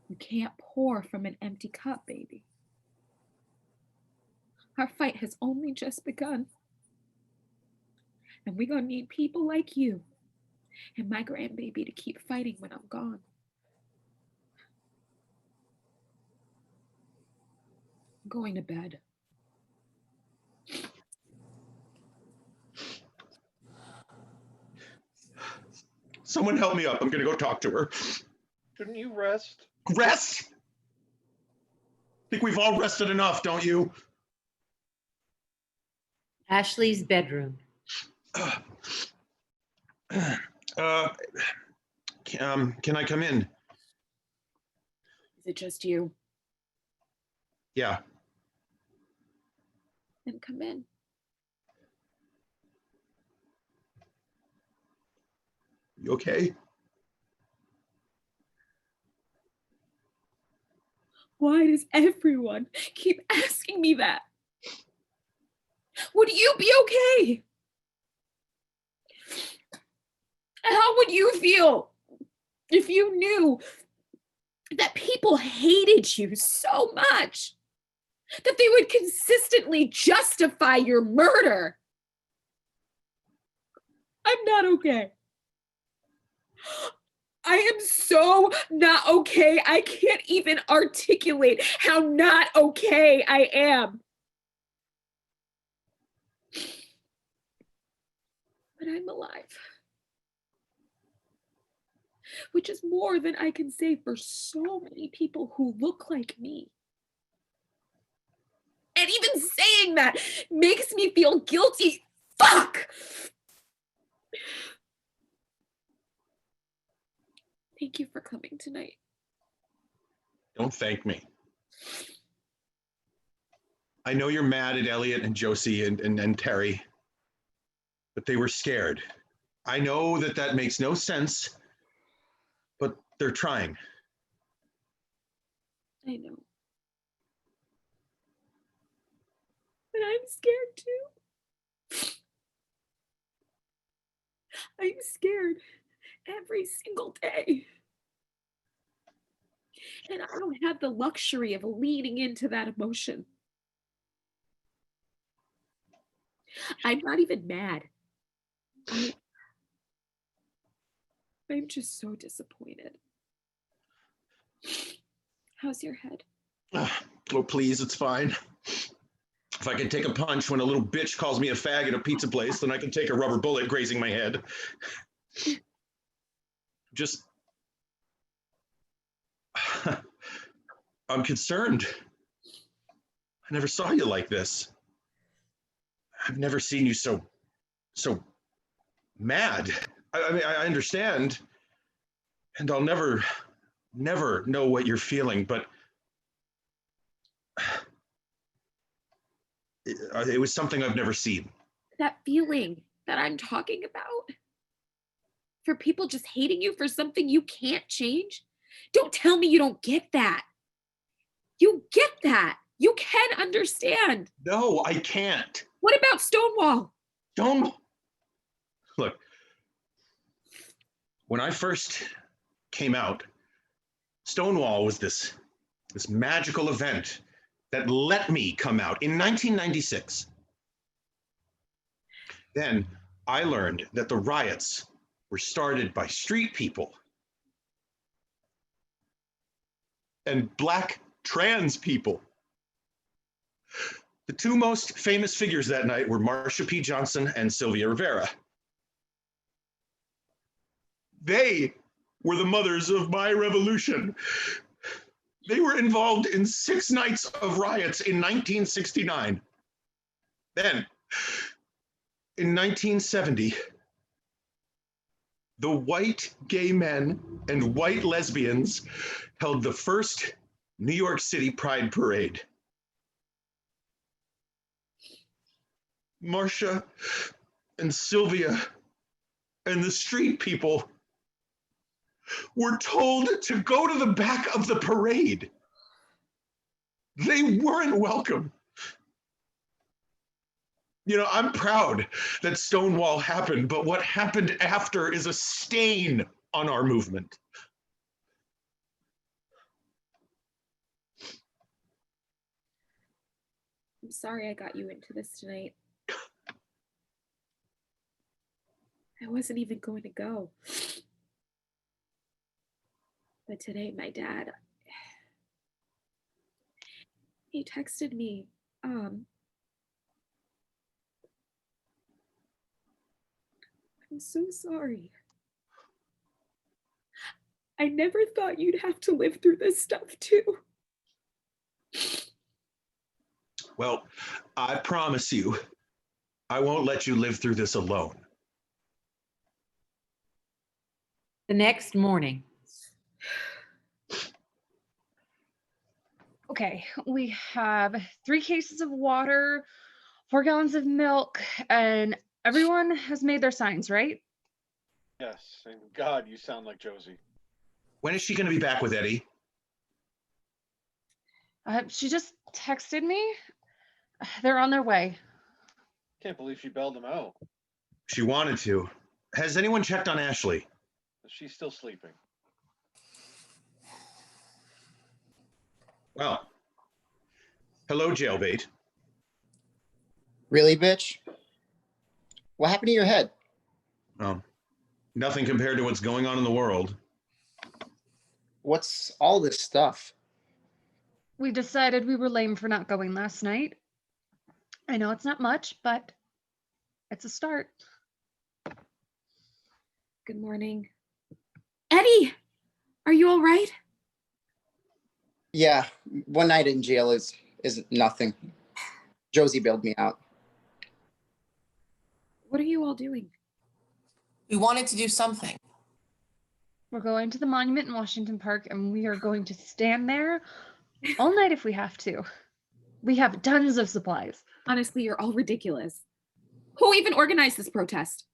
You can't pour from an empty cup, baby. Our fight has only just begun. And we're gonna need people like you and my grandbaby to keep fighting when I'm gone. I'm going to bed. Someone help me up. I'm gonna go talk to her. Shouldn't you rest? Rest? I think we've all rested enough, don't you? Ashley's bedroom. Can I come in? Is it just you? Yeah. Then come in. You okay? Why does everyone keep asking me that? Would you be okay? How would you feel if you knew that people hated you so much that they would consistently justify your murder? I'm not okay. I am so not okay. I can't even articulate how not okay I am. But I'm alive, which is more than I can say for so many people who look like me. And even saying that makes me feel guilty. Fuck! Thank you for coming tonight. Don't thank me. I know you're mad at Elliot and Josie and Terry, but they were scared. I know that makes no sense, but they're trying. I know. But I'm scared too. I'm scared every single day. And I don't have the luxury of leaning into that emotion. I'm not even mad. I'm just so disappointed. How's your head? Oh, please, it's fine. If I can take a punch when a little bitch calls me a fag at a pizza place, then I can take a rubber bullet grazing my head. Just, I'm concerned. I never saw you like this. I've never seen you so mad. I mean, I understand, and I'll never know what you're feeling, but it was something I've never seen. That feeling that I'm talking about, for people just hating you for something you can't change. Don't tell me you don't get that. You get that. You can understand. No, I can't. What about Stonewall? Look, when I first came out, Stonewall was this magical event that let me come out in 1996. Then I learned that the riots were started by street people and Black trans people. The two most famous figures that night were Marsha P. Johnson and Sylvia Rivera. They were the mothers of my revolution. They were involved in 6 nights of riots in 1969. Then, in 1970, the white gay men and white lesbians held the first New York City Pride Parade. Marsha and Sylvia and the street people were told to go to the back of the parade. They weren't welcome. You know, I'm proud that Stonewall happened, but what happened after is a stain on our movement. I'm sorry I got you into this tonight. I wasn't even going to go. But today, my dad, he texted me, I'm so sorry. I never thought you'd have to live through this stuff too. Well, I promise you, I won't let you live through this alone. The next morning. Okay, we have 3 cases of water, 4 gallons of milk, and everyone has made their signs, right? Yes, and God, you sound like Josie. When is she going to be back with Eddie? She just texted me. They're on their way. Can't believe she bailed them out. She wanted to. Has anyone checked on Ashley? She's still sleeping. Well, hello, jailbait. Really, bitch? What happened to your head? Oh, nothing compared to what's going on in the world. What's all this stuff? We decided we were lame for not going last night. I know it's not much, but it's a start. Good morning. Eddie, are you all right? Yeah, one night in jail is nothing. Josie bailed me out. What are you all doing? We wanted to do something. We're going to the monument in Washington Park, and we are going to stand there all night if we have to. We have tons of supplies. Honestly, you're all ridiculous. Who even organized this protest?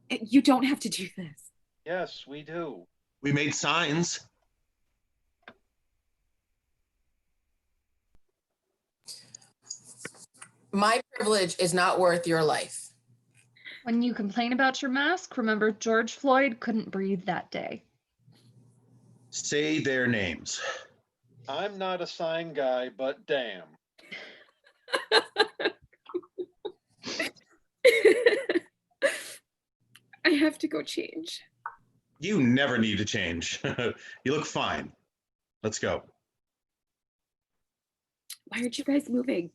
You don't have to do this. Yes, we do. We made signs. My privilege is not worth your life. When you complain about your mask, remember George Floyd couldn't breathe that day. Say their names. I'm not a sign guy, but damn. I have to go change. You never need to change. You look fine. Let's go. Why aren't you guys moving?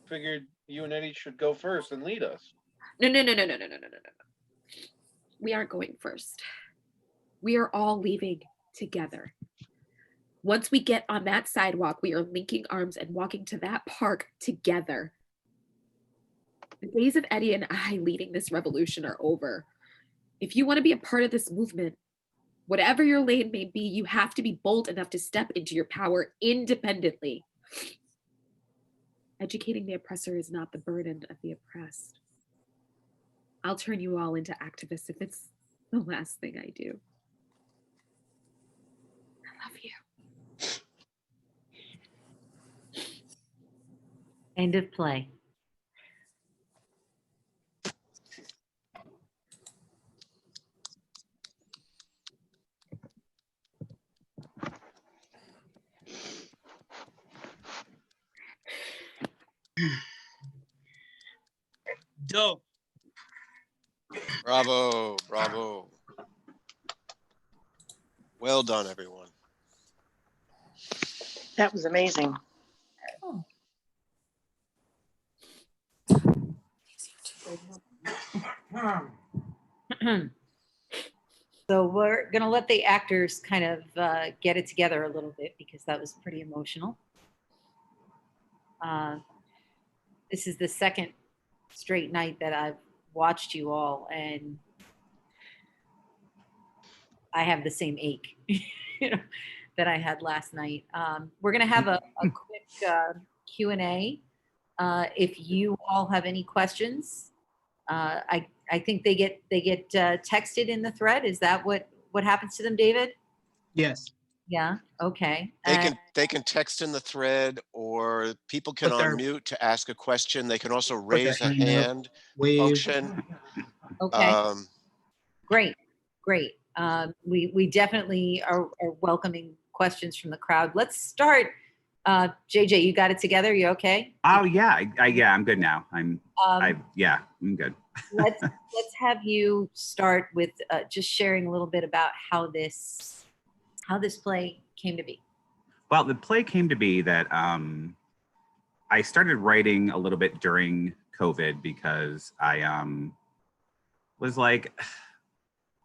Figured you and Eddie should go first and lead us. No. We aren't going first. We are all leaving together. Once we get on that sidewalk, we are linking arms and walking to that park together. The days of Eddie and I leading this revolution are over. If you want to be a part of this movement, whatever your lane may be, you have to be bold enough to step into your power independently. Educating the oppressor is not the burden of the oppressed. I'll turn you all into activists if it's the last thing I do. I love you. End of play. Dope. Bravo, bravo. Well done, everyone. That was amazing. So we're going to let the actors kind of get it together a little bit because that was pretty emotional. This is the second straight night that I've watched you all, and I have the same ache you know, that I had last night. We're going to have a quick Q&A. If you all have any questions, I think they get texted in the thread. Is that what happens to them, David? Yes. Yeah. Okay. They can text in the thread, or people can Put their- unmute to ask a question. They can also their raise a hand up, hand wave. function. Okay. Great. We definitely are welcoming questions from the crowd. Let's start. JJ, you got it together? You okay? Oh yeah, yeah, I'm good now. I'm good. let's have you start with just sharing a little bit about how this play came to be. Well, the play came to be that I started writing a little bit during COVID because I was like,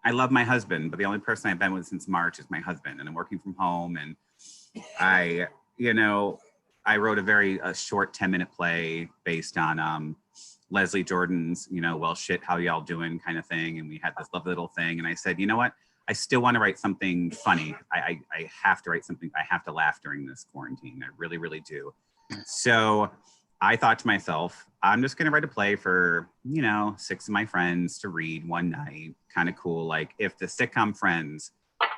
I love my husband, but the only person I've been with since March is my husband, and I'm working from home, and I wrote a very short 10-minute play based on Leslie Jordan's, well, shit, how y'all doing kind of thing. And we had this lovely little thing. And I said, you know what? I still want to write something funny. I have to write something. I have to laugh during this quarantine. I really, really do. So I thought to myself, I'm just going to write a play for, 6 of my friends to read one night. Kind of cool. Like if the sitcom Friends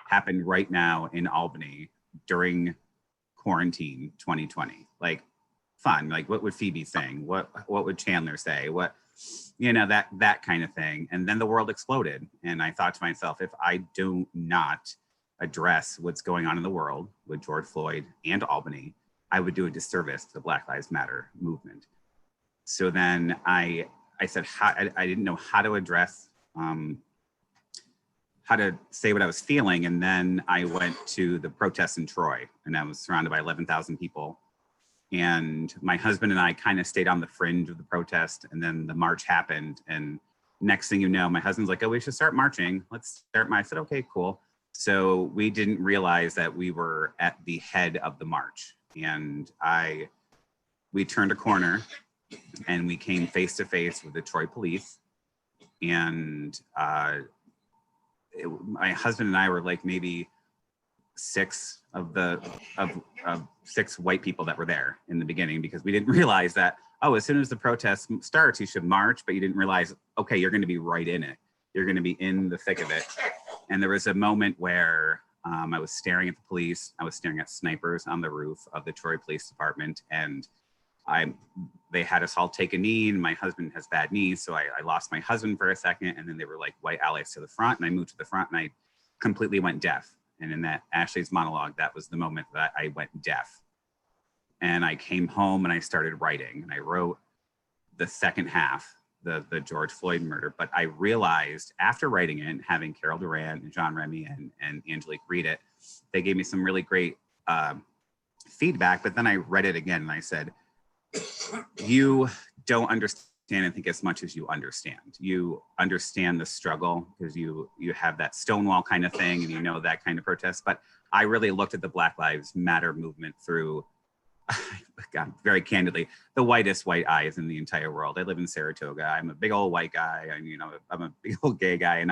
happened right now in Albany during quarantine 2020, like fun. Like what would Phoebe sing? What would Chandler say? What, that kind of thing. And then the world exploded. And I thought to myself, if I do not address what's going on in the world with George Floyd and Albany, I would do a disservice to the Black Lives Matter movement. So then I said, I didn't know how to address, how to say what I was feeling. And then I went to the protests in Troy, and I was surrounded by 11,000 people. And my husband and I kind of stayed on the fringe of the protest. And then the march happened. And next thing you know, my husband's like, oh, we should start marching. Let's start. I said, okay, cool. So we didn't realize that we were at the head of the march. And we turned a corner and we came face to face with the Troy police. And my husband and I were like maybe 6 of 6 white people that were there in the beginning, because we didn't realize that, as soon as the protest starts, you should march, but you didn't realize, okay, you're going to be right in it. You're going to be in the thick of it. And there was a moment where I was staring at the police. I was staring at snipers on the roof of the Troy Police Department, and they had us all take a knee, and my husband has bad knees. So I lost my husband for a second, and then they were like white allies to the front, and I moved to the front, and I completely went deaf. And in that Ashley's monologue, that was the moment that I went deaf. And I came home and I started writing, and I wrote the second half, the George Floyd murder. But I realized after writing it, having Carol Durant and John Remy and Angelique read it, they gave me some really great feedback. But then I read it again and I said, you don't understand, I think, as much as you understand. You understand the struggle because you have that Stonewall kind of thing, and that kind of protest. But I really looked at the Black Lives Matter movement through, God, very candidly, the whitest white eyes in the entire world. I live in Saratoga. I'm a big old white guy. I'm a big old gay guy,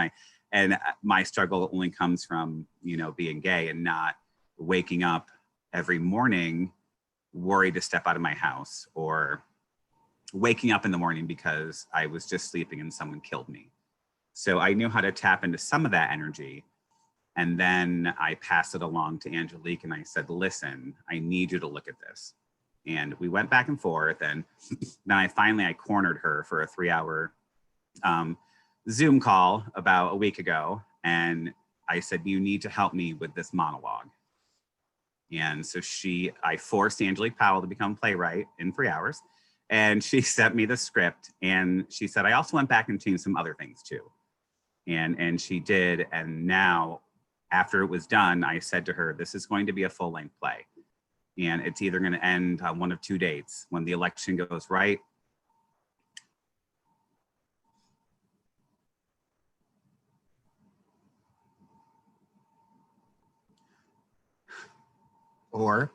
and my struggle only comes from being gay and not waking up every morning worried to step out of my house or waking up in the morning because I was just sleeping and someone killed me. So I knew how to tap into some of that energy. And then I passed it along to Angelique and I said, listen, I need you to look at this. And we went back and forth. And then I cornered her for a 3-hour Zoom call about a week ago. And I said, you need to help me with this monologue. And so I forced Angelique Powell to become playwright in 3 hours. And she sent me the script. And she said, I also went back and changed some other things too. And she did. And now, after it was done, I said to her, this is going to be a full-length play. And it's either going to end on one of two dates, when the election goes right, or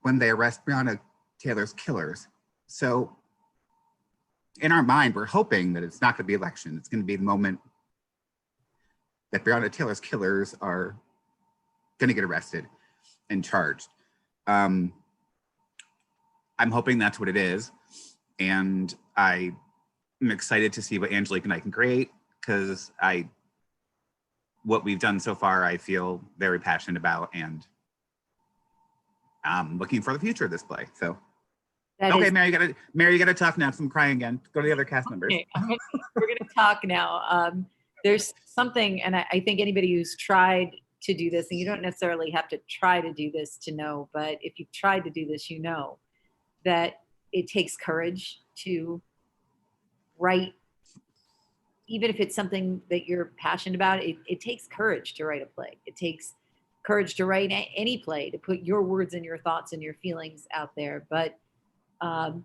when they arrest Breonna Taylor's killers. So in our mind, we're hoping that it's not going to be election. It's going to be the moment that Breonna Taylor's killers are going to get arrested and charged. I'm hoping that's what it is. And I'm excited to see what Angelique and I can create, because what we've done so far, I feel very passionate about, and I'm looking for the future of this play. So, okay, Mary, you gotta talk now, 'cause I'm crying again. Go to the other cast members. Okay, we're gonna talk now. There's something, and I think anybody who's tried to do this, and you don't necessarily have to try to do this to know, but if you've tried to do this, you know that it takes courage to write, even if it's something that you're passionate about. It takes courage to write a play. It takes courage to write any play, to put your words and your thoughts and your feelings out there. But to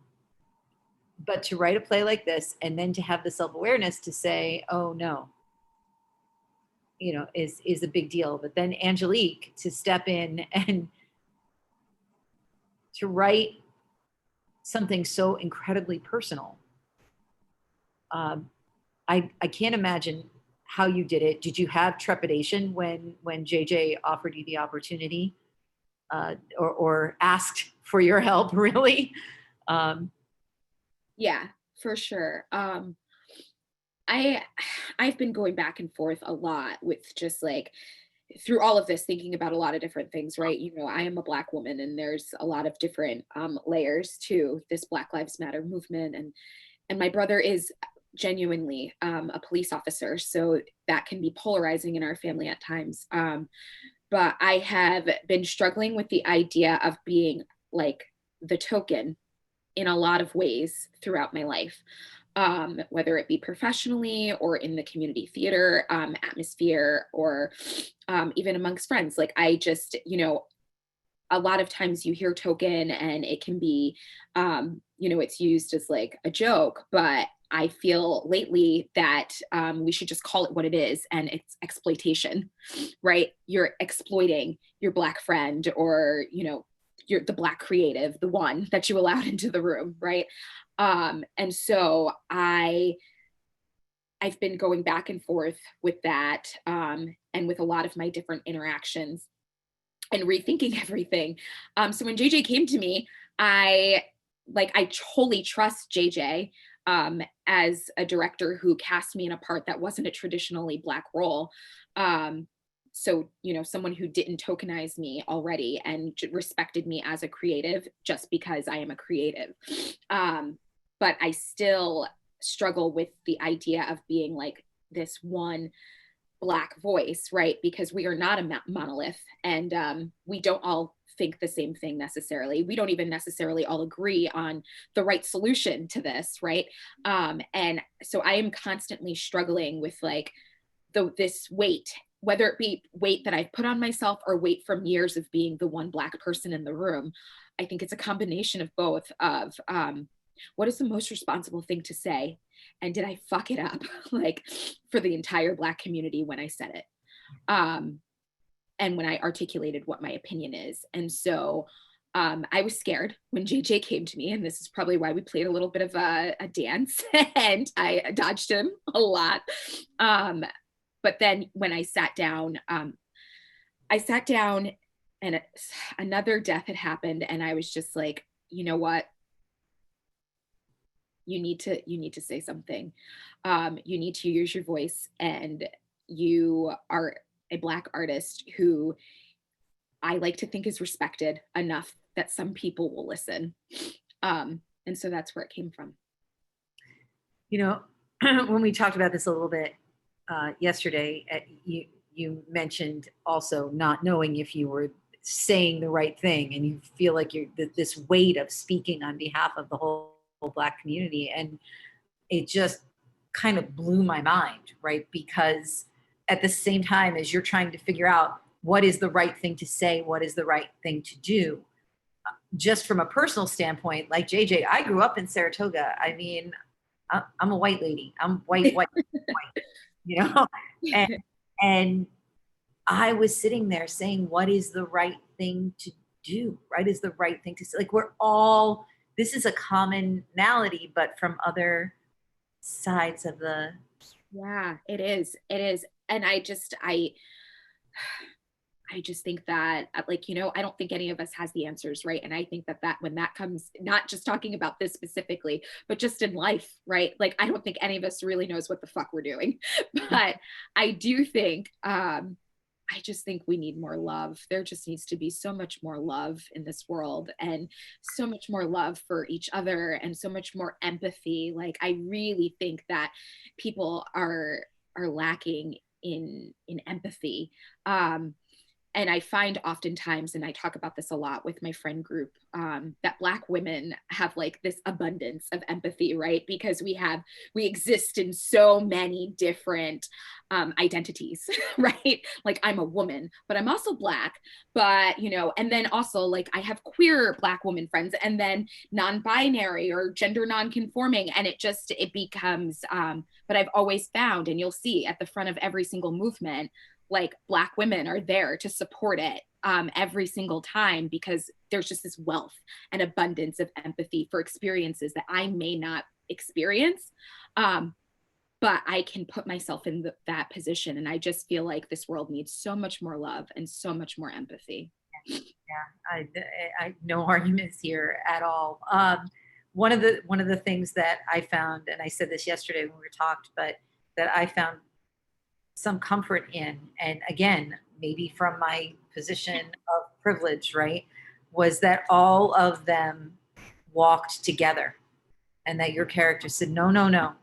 write a play like this, and then to have the self-awareness to say, oh no, is a big deal. But then Angelique to step in and to write something so incredibly personal. I can't imagine how you did it. Did you have trepidation when JJ offered you the opportunity, or asked for your help, really? Yeah, for sure. I've been going back and forth a lot with just like, through all of this, thinking about a lot of different things, right? I am a Black woman, and there's a lot of different layers to this Black Lives Matter movement, and my brother is genuinely a police officer, so that can be polarizing in our family at times. But I have been struggling with the idea of being like the token in a lot of ways throughout my life, whether it be professionally or in the community theater atmosphere, or even amongst friends. Like, I just, a lot of times you hear token and it can be, it's used as like a joke, but I feel lately that we should just call it what it is, and it's exploitation, right? You're exploiting your Black friend, or, you're the Black creative, the one that you allowed into the room, right? And so I've been going back and forth with that, and with a lot of my different interactions, and rethinking everything. So when JJ came to me, I totally trust JJ as a director who cast me in a part that wasn't a traditionally Black role. So, someone who didn't tokenize me already and respected me as a creative just because I am a creative. But I still struggle with the idea of being like this one Black voice, right? Because we are not a monolith, and we don't all think the same thing necessarily. We don't even necessarily all agree on the right solution to this, right? And so I am constantly struggling with like this weight, whether it be weight that I've put on myself or weight from years of being the one Black person in the room. I think it's a combination of both, of what is the most responsible thing to say? And did I fuck it up like for the entire Black community when I said it? And when I articulated what my opinion is. And so I was scared when JJ came to me, and this is probably why we played a little bit of a dance and I dodged him a lot. But then when I sat down and another death had happened, and I was just like, you know what? You need to say something. You need to use your voice, and you are a Black artist who I like to think is respected enough that some people will listen. And so that's where it came from. You know, when we talked about this a little bit yesterday, you mentioned also not knowing if you were saying the right thing, and you feel like you're this weight of speaking on behalf of the whole Black community. And it just kind of blew my mind, right? Because at the same time as you're trying to figure out what is the right thing to say, what is the right thing to do, just from a personal standpoint, like JJ, I grew up in Saratoga. I mean, I'm a white lady. I'm white, you know? And I was sitting there saying, what is the right thing to do? Right? Is the right thing to say? Like, we're all, this is a commonality, but from other sides of the. Yeah, it is. It is. And I just think that, like, you know, I don't think any of us has the answers, right? And I think that when that comes, not just talking about this specifically, but just in life, right? Like, I don't think any of us really knows what the fuck we're doing. But I do think, I just think we need more love. There just needs to be so much more love in this world, and so much more love for each other, and so much more empathy. Like, I really think that people are lacking in empathy. And I find oftentimes, and I talk about this a lot with my friend group, that Black women have like this abundance of empathy, right? Because we exist in so many different identities, right? Like, I'm a woman, but I'm also Black, but, you know, and then also like I have queer Black woman friends, and then non-binary or gender non-conforming. And it becomes, but I've always found, and you'll see at the front of every single movement, like, Black women are there to support it every single time, because there's just this wealth and abundance of empathy for experiences that I may not experience, but I can put myself in that position. And I just feel like this world needs so much more love and so much more empathy. Yeah, I no arguments here at all. One of the things that I found, and I said this yesterday when we talked, but that I found some comfort in, and again, maybe from my position of privilege, right, was that all of them walked together, and that your character said, no,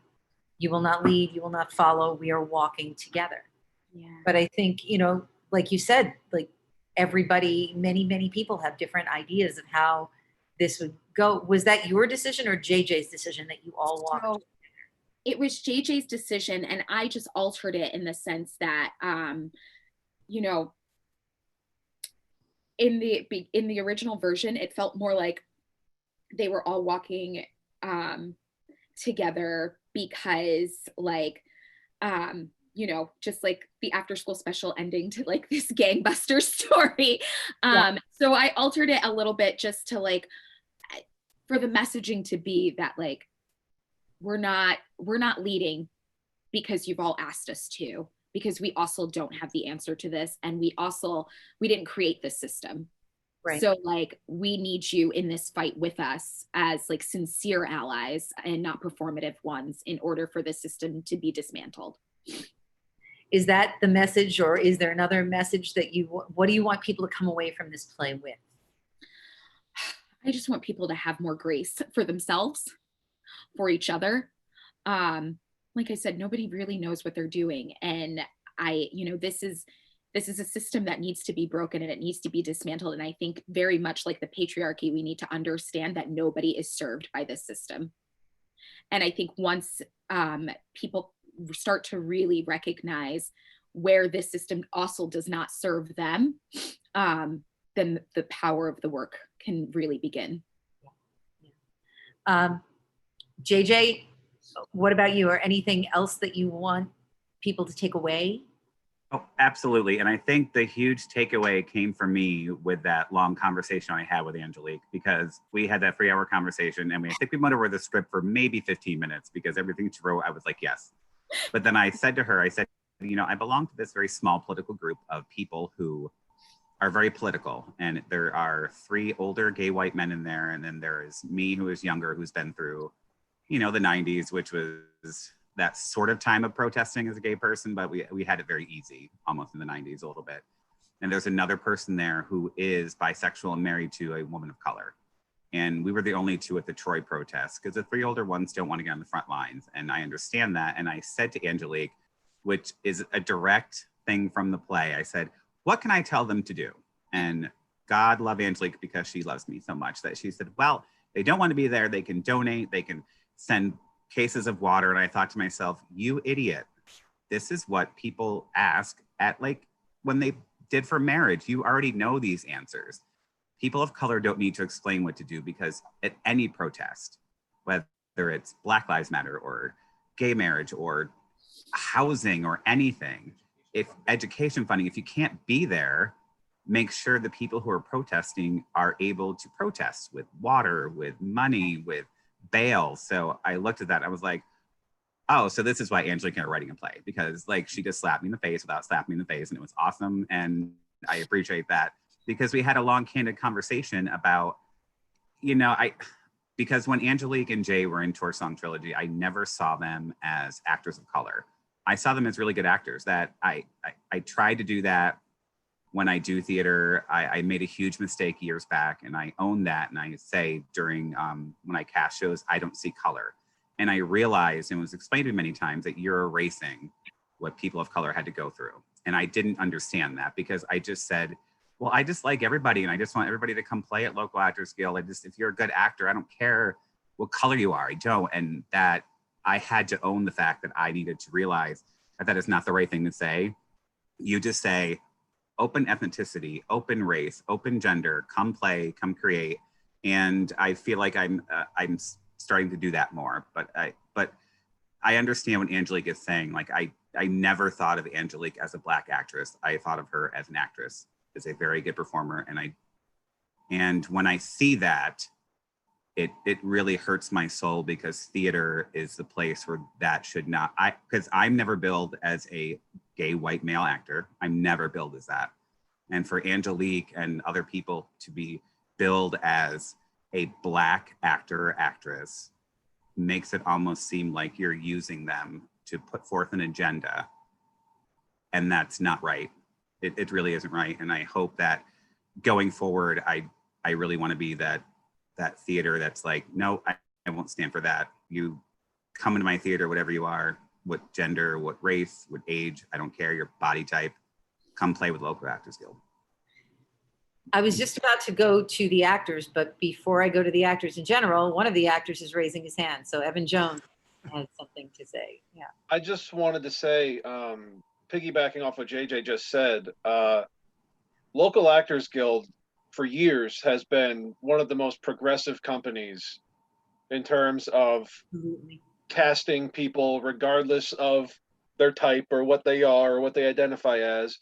you will not lead, you will not follow, we are walking together. Yeah. But I think, you know, like you said, like, everybody, many people have different ideas of how this would go. Was that your decision or JJ's decision that you all walked? So, it was JJ's decision, and I just altered it in the sense that, you know, in the original version, it felt more like they were all walking together because, like, you know, just like the after school special ending to like this gangbuster story. So I altered it a little bit just to, like, for the messaging to be that, like, we're not leading because you've all asked us to, because we also don't have the answer to this, and we didn't create this system. Right. So, like, we need you in this fight with us as, like, sincere allies and not performative ones in order for the system to be dismantled. Is that the message, or is there another message that what do you want people to come away from this play with? I just want people to have more grace for themselves, for each other. Like I said, nobody really knows what they're doing. And this is a system that needs to be broken, and it needs to be dismantled. And I think very much like the patriarchy, we need to understand that nobody is served by this system. And I think once people start to really recognize where this system also does not serve them, then the power of the work can really begin. JJ, what about you, or anything else that you want people to take away? Oh, absolutely. And I think the huge takeaway came from me with that long conversation I had with Angelique, because we had that 3-hour conversation, and I think we went over the script for maybe 15 minutes, because everything she wrote, I was like, yes. But then I said to her, you know, I belong to this very small political group of people who are very political, and there are 3 older gay white men in there, and then there is me, who is younger, who's been through, you know, the 90s, which was that sort of time of protesting as a gay person, but we had it very easy almost in the 90s a little bit. And there's another person there who is bisexual and married to a woman of color. And we were the only 2 at the Troy protest because the 3 older ones don't want to get on the front lines. And I understand that. And I said to Angelique, which is a direct thing from the play, I said, what can I tell them to do? And God love Angelique because she loves me so much that she said, well, they don't want to be there. They can donate. They can send cases of water. And I thought to myself, you idiot, this is what people ask at, like, when they did for marriage. You already know these answers. People of color don't need to explain what to do, because at any protest, whether it's Black Lives Matter or gay marriage or housing or anything, if education funding, if you can't be there, make sure the people who are protesting are able to protest with water, with money, with bail. So I looked at that, I was like, oh, so this is why Angelique and I are writing a play, because like she just slapped me in the face without slapping me in the face, and it was awesome. And I appreciate that, because we had a long, candid conversation about, you know, because when Angelique and Jay were in Tour Song Trilogy, I never saw them as actors of color. I saw them as really good actors. That I tried to do that when I do theater. I made a huge mistake years back, and I own that. And I say during, when I cast shows, I don't see color. And I realized, and it was explained to me many times, that you're erasing what people of color had to go through. And I didn't understand that, because I just said, well, I just like everybody, and I just want everybody to come play at Local Actors Guild. If you're a good actor, I don't care what color you are, I don't. And that I had to own the fact that I needed to realize that that is not the right thing to say. You just say, open ethnicity, open race, open gender, come play, come create. And I feel like I'm starting to do that more. But I understand what Angelique is saying. Like I never thought of Angelique as a Black actress. I thought of her as an actress, as a very good performer. And when I see that, it really hurts my soul, because theater is the place where that should not, because I'm never billed as a gay white male actor. I'm never billed as that. And for Angelique and other people to be billed as a Black actor or actress makes it almost seem like you're using them to put forth an agenda. And that's not right. It really isn't right. And I hope that going forward, I really want to be that theater that's like, no, I won't stand for that. You come into my theater, whatever you are, what gender, what race, what age, I don't care, your body type, come play with Local Actors Guild. I was just about to go to the actors, but before I go to the actors in general, one of the actors is raising his hand. So Evan Jones has something to say. Yeah. I just wanted to say, piggybacking off what JJ just said, Local Actors Guild for years has been one of the most progressive companies in terms of casting people regardless of their type or what they are or what they identify as.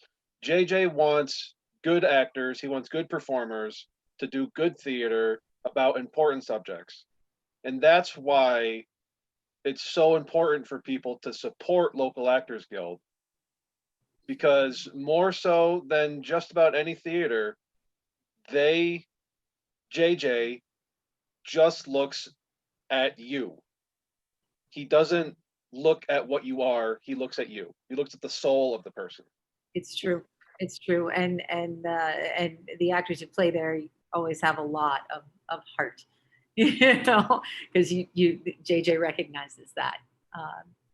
JJ wants good actors, he wants good performers to do good theater about important subjects. And that's why it's so important for people to support Local Actors Guild, because more so than just about any theater, JJ just looks at you. He doesn't look at what you are, he looks at you. He looks at the soul of the person. It's true. It's true. And the actors who play there always have a lot of heart, you know, because JJ recognizes that.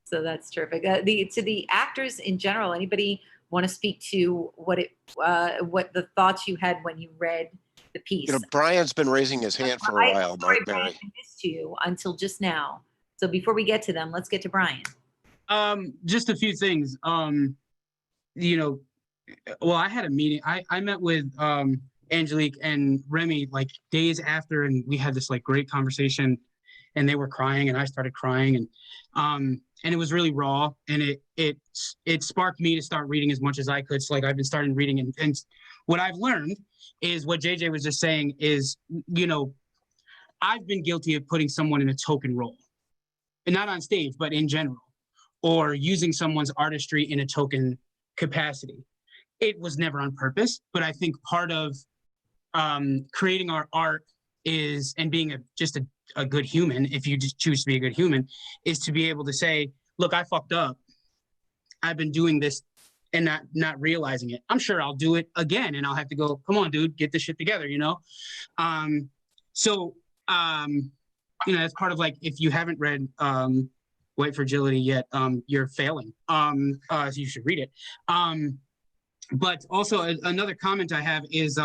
So that's terrific. To the actors in general, anybody want to speak to what the thoughts you had when you read the piece? You know, Brian's been raising his hand for a while, Sorry, Mark Brian, Mary. I missed you until just now. So before we get to them, let's get to Brian. Just a few things. You know, well, I had a meeting. I met with Angelique and Remy like days after, and we had this like great conversation, and they were crying and I started crying, and it was really raw, and it sparked me to start reading as much as I could. So like I've been starting reading, and what I've learned is what JJ was just saying is, you know, I've been guilty of putting someone in a token role, and not on stage, but in general, or using someone's artistry in a token capacity. it was never on purpose, but I think part of creating our art is, and being just a good human, if you just choose to be a good human, is to be able to say, look, I fucked up. I've been doing this and not realizing it. I'm sure I'll do it again, and I'll have to go, come on, dude, get this shit together, you know? You know, that's part of, like, if you haven't read White Fragility yet, you're failing. So you should read it. But also another comment I have is,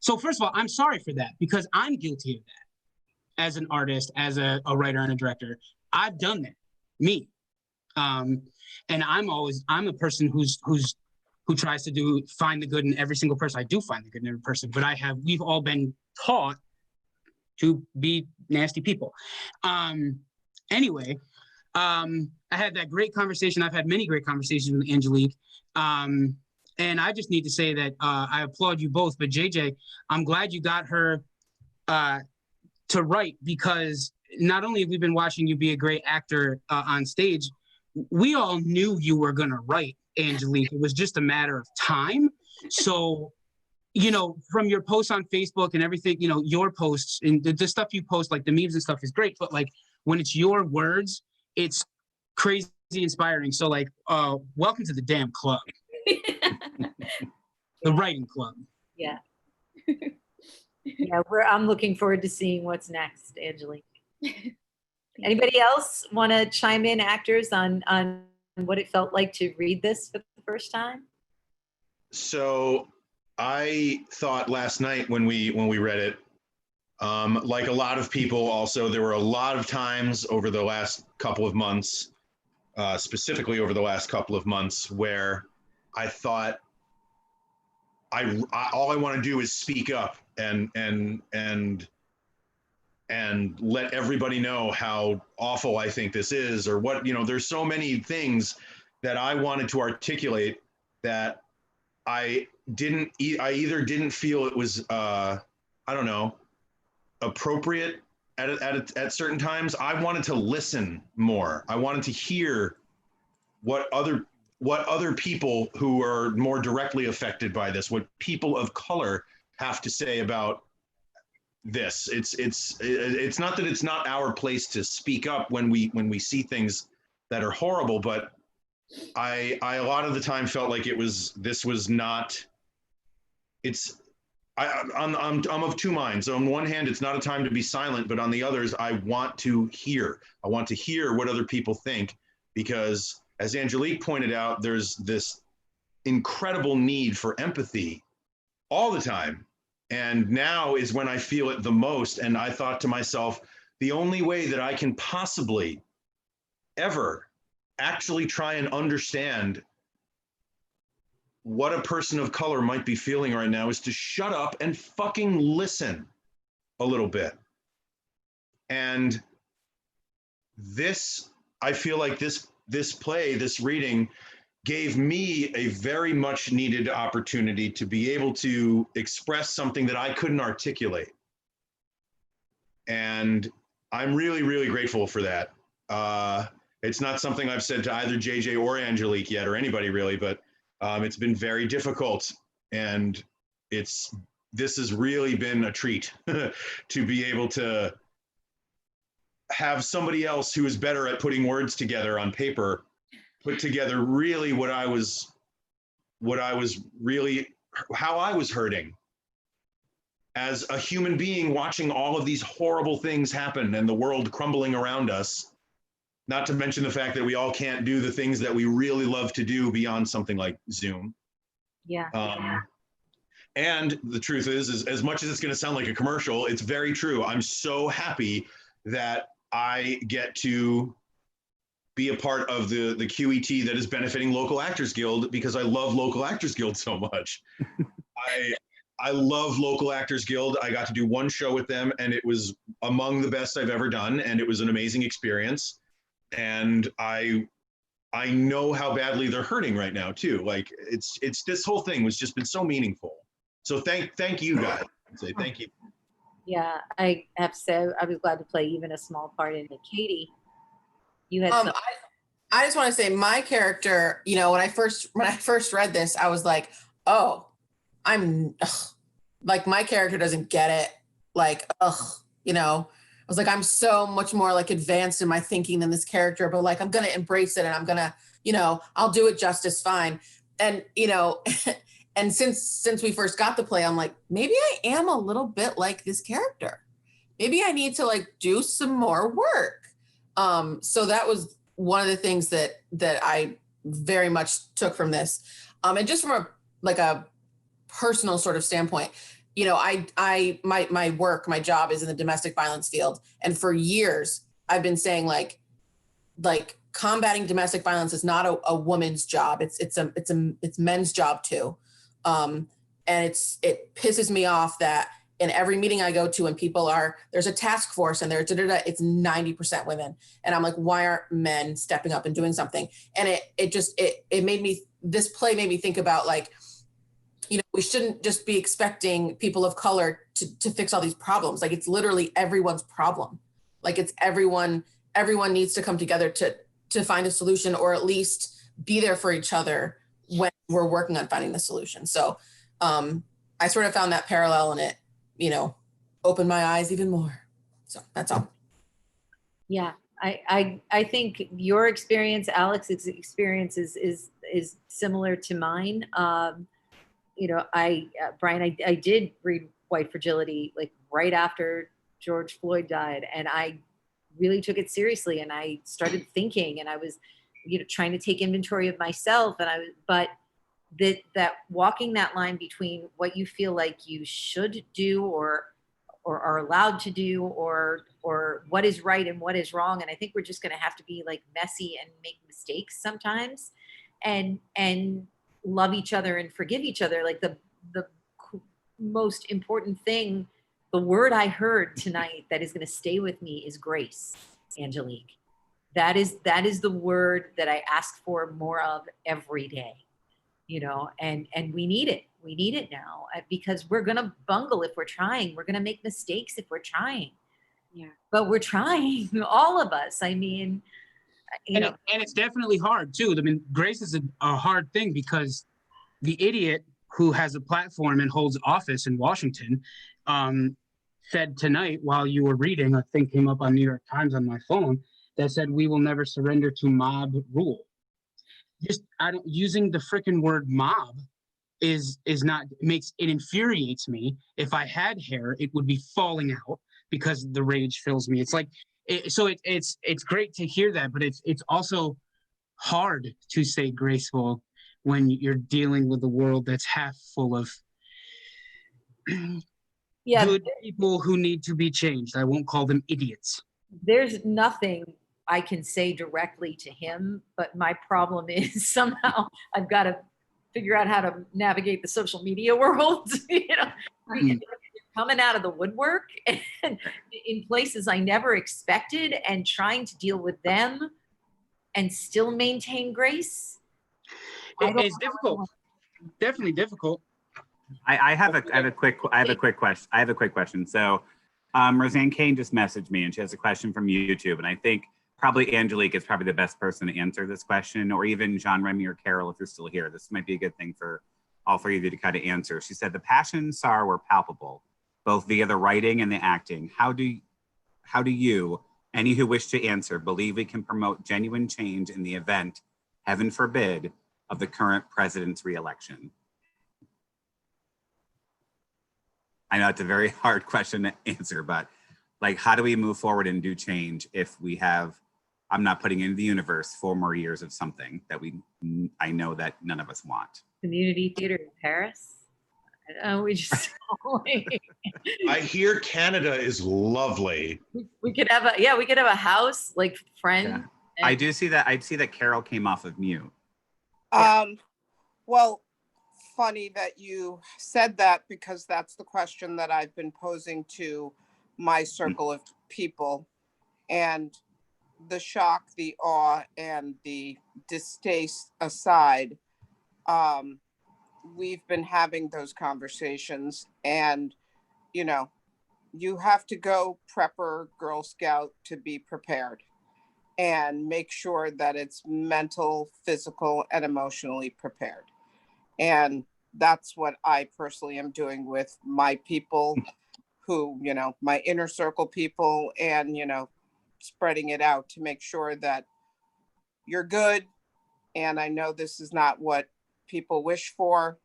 so first of all, I'm sorry for that, because I'm guilty of that as an artist, as a writer and a director. I've done that, me. And I'm a person who tries to find the good in every single person. I do find the good in every person, but we've all been taught to be nasty people. Anyway, I had that great conversation. I've had many great conversations with Angelique. And I just need to say that I applaud you both, but JJ, I'm glad you got her to write, because not only have we been watching you be a great actor on stage, we all knew you were going to write, Angelique. It was just a matter of time. So, you know, from your posts on Facebook and everything, you know, your posts and the stuff you post, like the memes and stuff, is great. But like when it's your words, it's crazy inspiring. So like, welcome to the damn club. The writing club. Yeah. Yeah, I'm looking forward to seeing what's next, Angelique. Anybody else want to chime in, actors, on what it felt like to read this for the first time? So I thought last night when we read it, like a lot of people also, there were a lot of times over the last couple of months, specifically over the last couple of months, where I thought all I want to do is speak up and let everybody know how awful I think this is, or what, you know, there's so many things that I wanted to articulate that I either didn't feel it was, I don't know, appropriate at certain times. I wanted to listen more. I wanted to hear what other people who are more directly affected by this, what people of color have to say about this. It's not that it's not our place to speak up when we see things that are horrible, but I a lot of the time felt like I'm of two minds. So on one hand, it's not a time to be silent, but on the others, I want to hear what other people think, because as Angelique pointed out, there's this incredible need for empathy all the time. And now is when I feel it the most. And I thought to myself, the only way that I can possibly ever actually try and understand what a person of color might be feeling right now is to shut up and fucking listen a little bit. And this, I feel like this play, this reading, gave me a very much needed opportunity to be able to express something that I couldn't articulate. And I'm really, really grateful for that. It's not something I've said to either JJ or Angelique yet, or anybody really, but it's been very difficult. And this has really been a treat to be able to have somebody else who is better at putting words together on paper put together really how I was hurting as a human being, watching all of these horrible things happen and the world crumbling around us, not to mention the fact that we all can't do the things that we really love to do beyond something like Zoom. Yeah. And the truth is as much as it's going to sound like a commercial, it's very true. I'm so happy that I get to be a part of the QeT that is benefiting Local Actors Guild, because I love Local Actors Guild so much. I love Local Actors Guild. I got to do one show with them, and it was among the best I've ever done, and it was an amazing experience. And I know how badly they're hurting right now too. Like it's this whole thing was just been so meaningful. So thank you guys. I'd say thank you. Yeah, I have to say I was glad to play even a small part in it. Katie, you had something. I just want to say my character, you know, when I first read this, I was like, oh, like my character doesn't get it. Like, you know, I was like, I'm so much more like advanced in my thinking than this character, but like, I'm going to embrace it and I'm going to, you know, I'll do it just as fine. And, you know, and since we first got the play, I'm like, maybe I am a little bit like this character. Maybe I need to like do some more work. So that was one of the things that I very much took from this. And just from a personal sort of standpoint, you know, my work, my job is in the domestic violence field. And for years I've been saying like combating domestic violence is not a woman's job. It's men's job too. And it pisses me off that in every meeting I go to and there's a task force and it's 90% women. And I'm like, why aren't men stepping up and doing something? And this play made me think about like, you know, we shouldn't just be expecting people of color to fix all these problems. Like it's literally everyone's problem. Like it's everyone needs to come together to find a solution, or at least be there for each other when we're working on finding the solution. So I sort of found that parallel, and it, you know, opened my eyes even more. So that's all. Yeah, I think your experience, Alex's experience is similar to mine. You know, Brian, I did read White Fragility like right after George Floyd died, and I really took it seriously, and I started thinking, and I was, you know, trying to take inventory of myself, but that walking that line between what you feel like you should do or are allowed to do, or what is right and what is wrong. And I think we're just going to have to be like messy and make mistakes sometimes, and love each other and forgive each other. Like the most important thing, the word I heard tonight that is going to stay with me is grace, Angelique. That is the word that I ask for more of every day, you know, and we need it. We need it now, because we're going to bungle if we're trying. We're going to make mistakes if we're trying. Yeah. But we're trying, all of us. I mean, you know. And it's definitely hard too. I mean, grace is a hard thing, because the idiot who has a platform and holds office in Washington said tonight while you were reading, I think came up on New York Times on my phone, that said, we will never surrender to mob rule. Just using the freaking word mob is not, it infuriates me. If I had hair, it would be falling out because the rage fills me. It's like, it's great to hear that, but it's also hard to stay graceful when you're dealing with a world that's half full of good people who need to be changed. I won't call them idiots. There's nothing I can say directly to him, but my problem is somehow I've got to figure out how to navigate the social media world, you know, coming out of the woodwork and in places I never expected, and trying to deal with them and still maintain grace. It's difficult. Definitely difficult. I have a quick question. So Roseanne Kane just messaged me, and she has a question from YouTube, and I think probably Angelique is probably the best person to answer this question, or even Jean Remy or Carol, if you're still here. This might be a good thing for all three of you to kind of answer. She said, the passion and sorrow were palpable, both via the writing and the acting. How do you, any who wish to answer, believe we can promote genuine change in the event, heaven forbid, of the current president's reelection? I know it's a very hard question to answer, but like, how do we move forward and do change if we have, I'm not putting into the universe 4 more years of something that I know that none of us want? Community theater in Paris. We just. I hear Canada is lovely. We could have a house, like friend. Yeah. I do see that. I see that Carol came off of mute. Well, funny that you said that, because that's the question that I've been posing to my circle of people, and the shock, the awe, and the distaste aside, we've been having those conversations, and you know, you have to go prepper Girl Scout to be prepared and make sure that it's mental, physical, and emotionally prepared. And that's what I personally am doing with my people who, you know, my inner circle people, and, you know, spreading it out to make sure that you're good. And I know this is not what people wish for,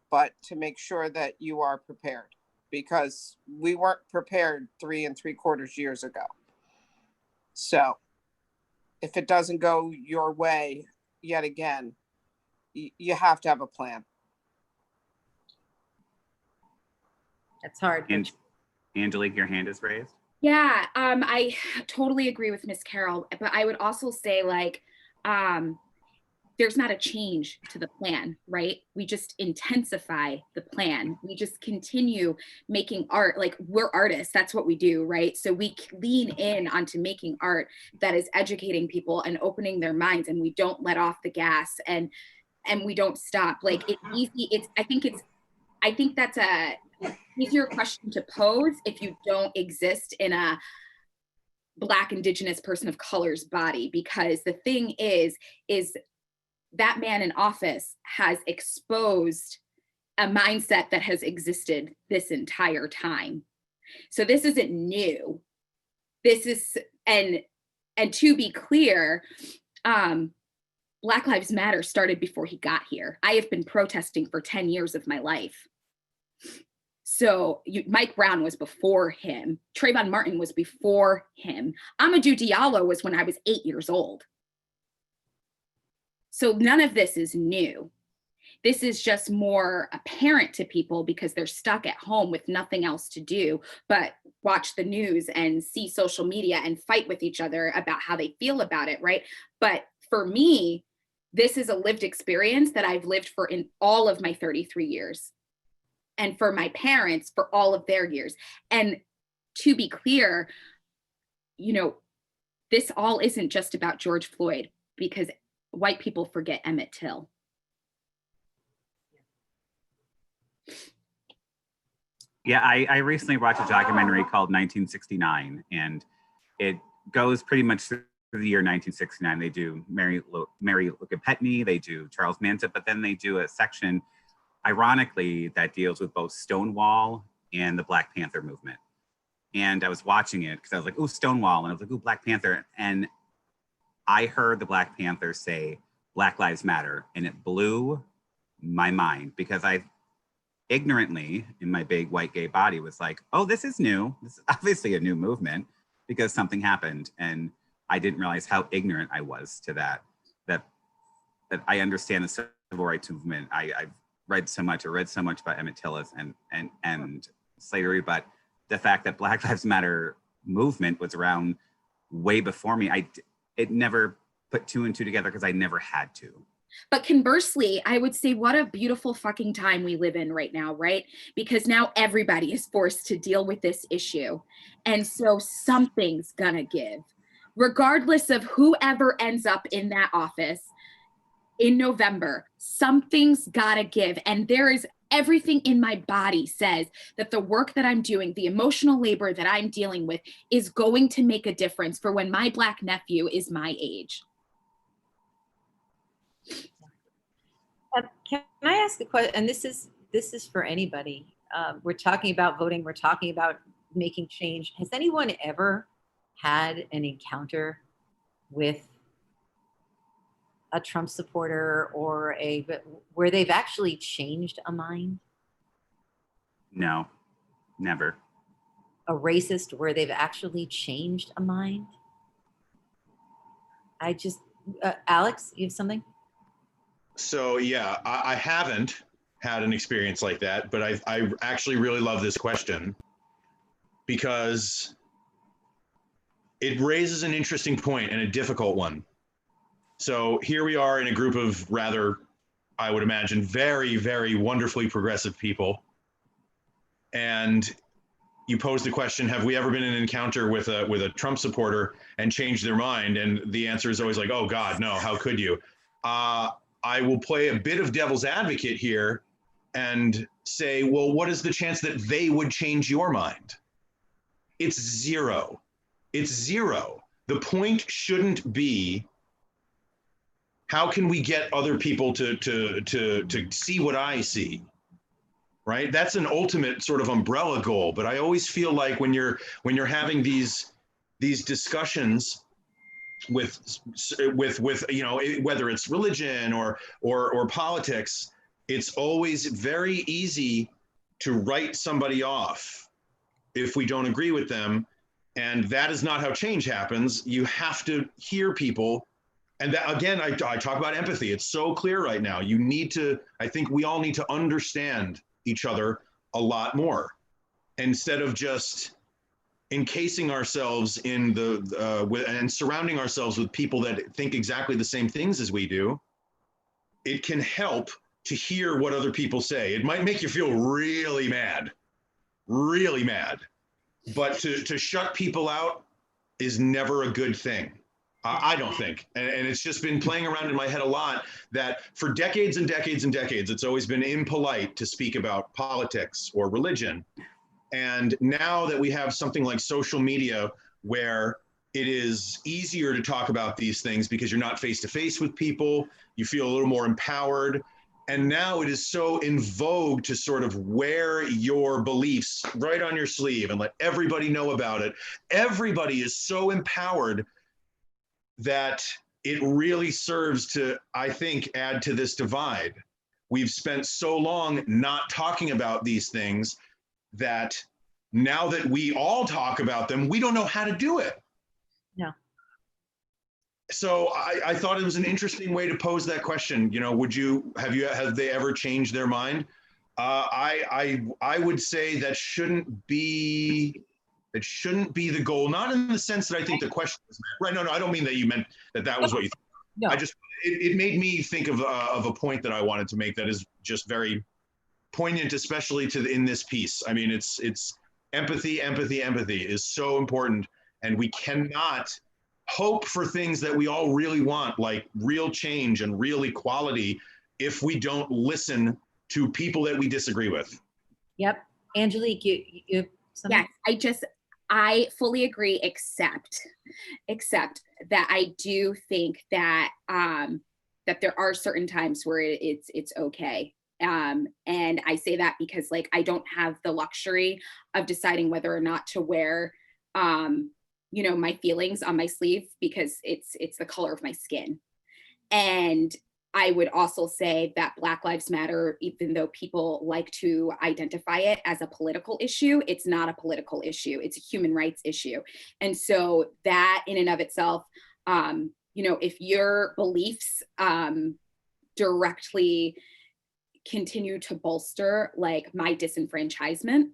but to make sure that you are prepared, because we weren't prepared 3 3/4 years ago. So if it doesn't go your way yet again, you have to have a plan. That's hard. And Angelique, your hand is raised. Yeah, I totally agree with Miss Carol, but I would also say, like, there's not a change to the plan, right? We just intensify the plan. We just continue making art. Like, we're artists, that's what we do, right? So we lean in onto making art that is educating people and opening their minds, and we don't let off the gas, and we don't stop. Like, it's easy. I think that's a easier question to pose if you don't exist in a Black, Indigenous, person of color's body, because the thing is that man in office has exposed a mindset that has existed this entire time. So this isn't new. This is, and to be clear, Black Lives Matter started before he got here. I have been protesting for 10 years of my life. So Mike Brown was before him. Trayvon Martin was before him. Amadou Diallo was when I was 8 years old. So none of this is new. This is just more apparent to people because they're stuck at home with nothing else to do but watch the news and see social media and fight with each other about how they feel about it, right? But for me, this is a lived experience that I've lived for in all of my 33 years. And for my parents, for all of their years. And to be clear, you know, this all isn't just about George Floyd, because white people forget Emmett Till. Yeah, I recently watched a documentary called 1969, and it goes pretty much through the year 1969. They do Mary Lookapetney, they do Charles Manson, but then they do a section, ironically, that deals with both Stonewall and the Black Panther movement. And I was watching it because I was like, "Ooh, Stonewall," and I was like, "Ooh, Black Panther," and I heard the Black Panther say Black Lives Matter, and it blew my mind, because I ignorantly, in my big white gay body, was like, "Oh, this is new. This is obviously a new movement because something happened." And I didn't realize how ignorant I was to that I understand the civil rights movement. I've read so much about Emmett Till and slavery, but the fact that Black Lives Matter movement was around way before me, it never put 2 and 2 together because I never had to. But conversely, I would say what a beautiful fucking time we live in right now, right? Because now everybody is forced to deal with this issue. And so something's gonna give. Regardless of whoever ends up in that office in November, something's gotta give. And there is everything in my body says that the work that I'm doing, the emotional labor that I'm dealing with, is going to make a difference for when my Black nephew is my age. Can I ask a question? And this is for anybody. We're talking about voting. We're talking about making change. Has anyone ever had an encounter with a Trump supporter or where they've actually changed a mind? No, never. A racist where they've actually changed a mind? Alex, you have something? So yeah, I haven't had an experience like that, but I actually really love this question because it raises an interesting point and a difficult one. So here we are in a group of rather, I would imagine, very, very wonderfully progressive people. And you pose the question, have we ever been in an encounter with a Trump supporter and changed their mind? And the answer is always like, oh God, no, how could you? I will play a bit of devil's advocate here and say, well, what is the chance that they would change your mind? It's zero. It's zero. The point shouldn't be, how can we get other people to see what I see? right? That's an ultimate sort of umbrella goal. But I always feel like when you're having these discussions with you know, whether it's religion or politics, it's always very easy to write somebody off if we don't agree with them. And that is not how change happens. You have to hear people. And that, again, I talk about empathy. It's so clear right now. You need to, I think we all need to understand each other a lot more instead of just encasing ourselves in and surrounding ourselves with people that think exactly the same things as we do. It can help to hear what other people say. It might make you feel really mad, but to shut people out is never a good thing. I don't think. And it's just been playing around in my head a lot that for decades and decades and decades, it's always been impolite to speak about politics or religion. And now that we have something like social media where it is easier to talk about these things because you're not face to face with people, you feel a little more empowered. And now it is so in vogue to sort of wear your beliefs right on your sleeve and let everybody know about it. Everybody is so empowered that it really serves to, I think, add to this divide. We've spent so long not talking about these things that now that we all talk about them, we don't know how to do it. No. So I thought it was an interesting way to pose that question. You know, have they ever changed their mind? I would say that shouldn't be the goal. Not in the sense that I think the question was meant. Right? No, I don't mean that you meant that was what you. No. It made me think of a point that I wanted to make that is just very poignant, especially in this piece. I mean, it's empathy is so important, and we cannot hope for things that we all really want, like real change and real equality, if we don't listen to people that we disagree with. Yep. Angelique, you something? Yes, I fully agree, except that I do think that that there are certain times where it's okay. And I say that because, like, I don't have the luxury of deciding whether or not to wear you know, my feelings on my sleeve because it's the color of my skin. And I would also say that Black Lives Matter, even though people like to identify it as a political issue, it's not a political issue. It's a human rights issue. And so that in and of itself, you know, if your beliefs directly continue to bolster like my disenfranchisement,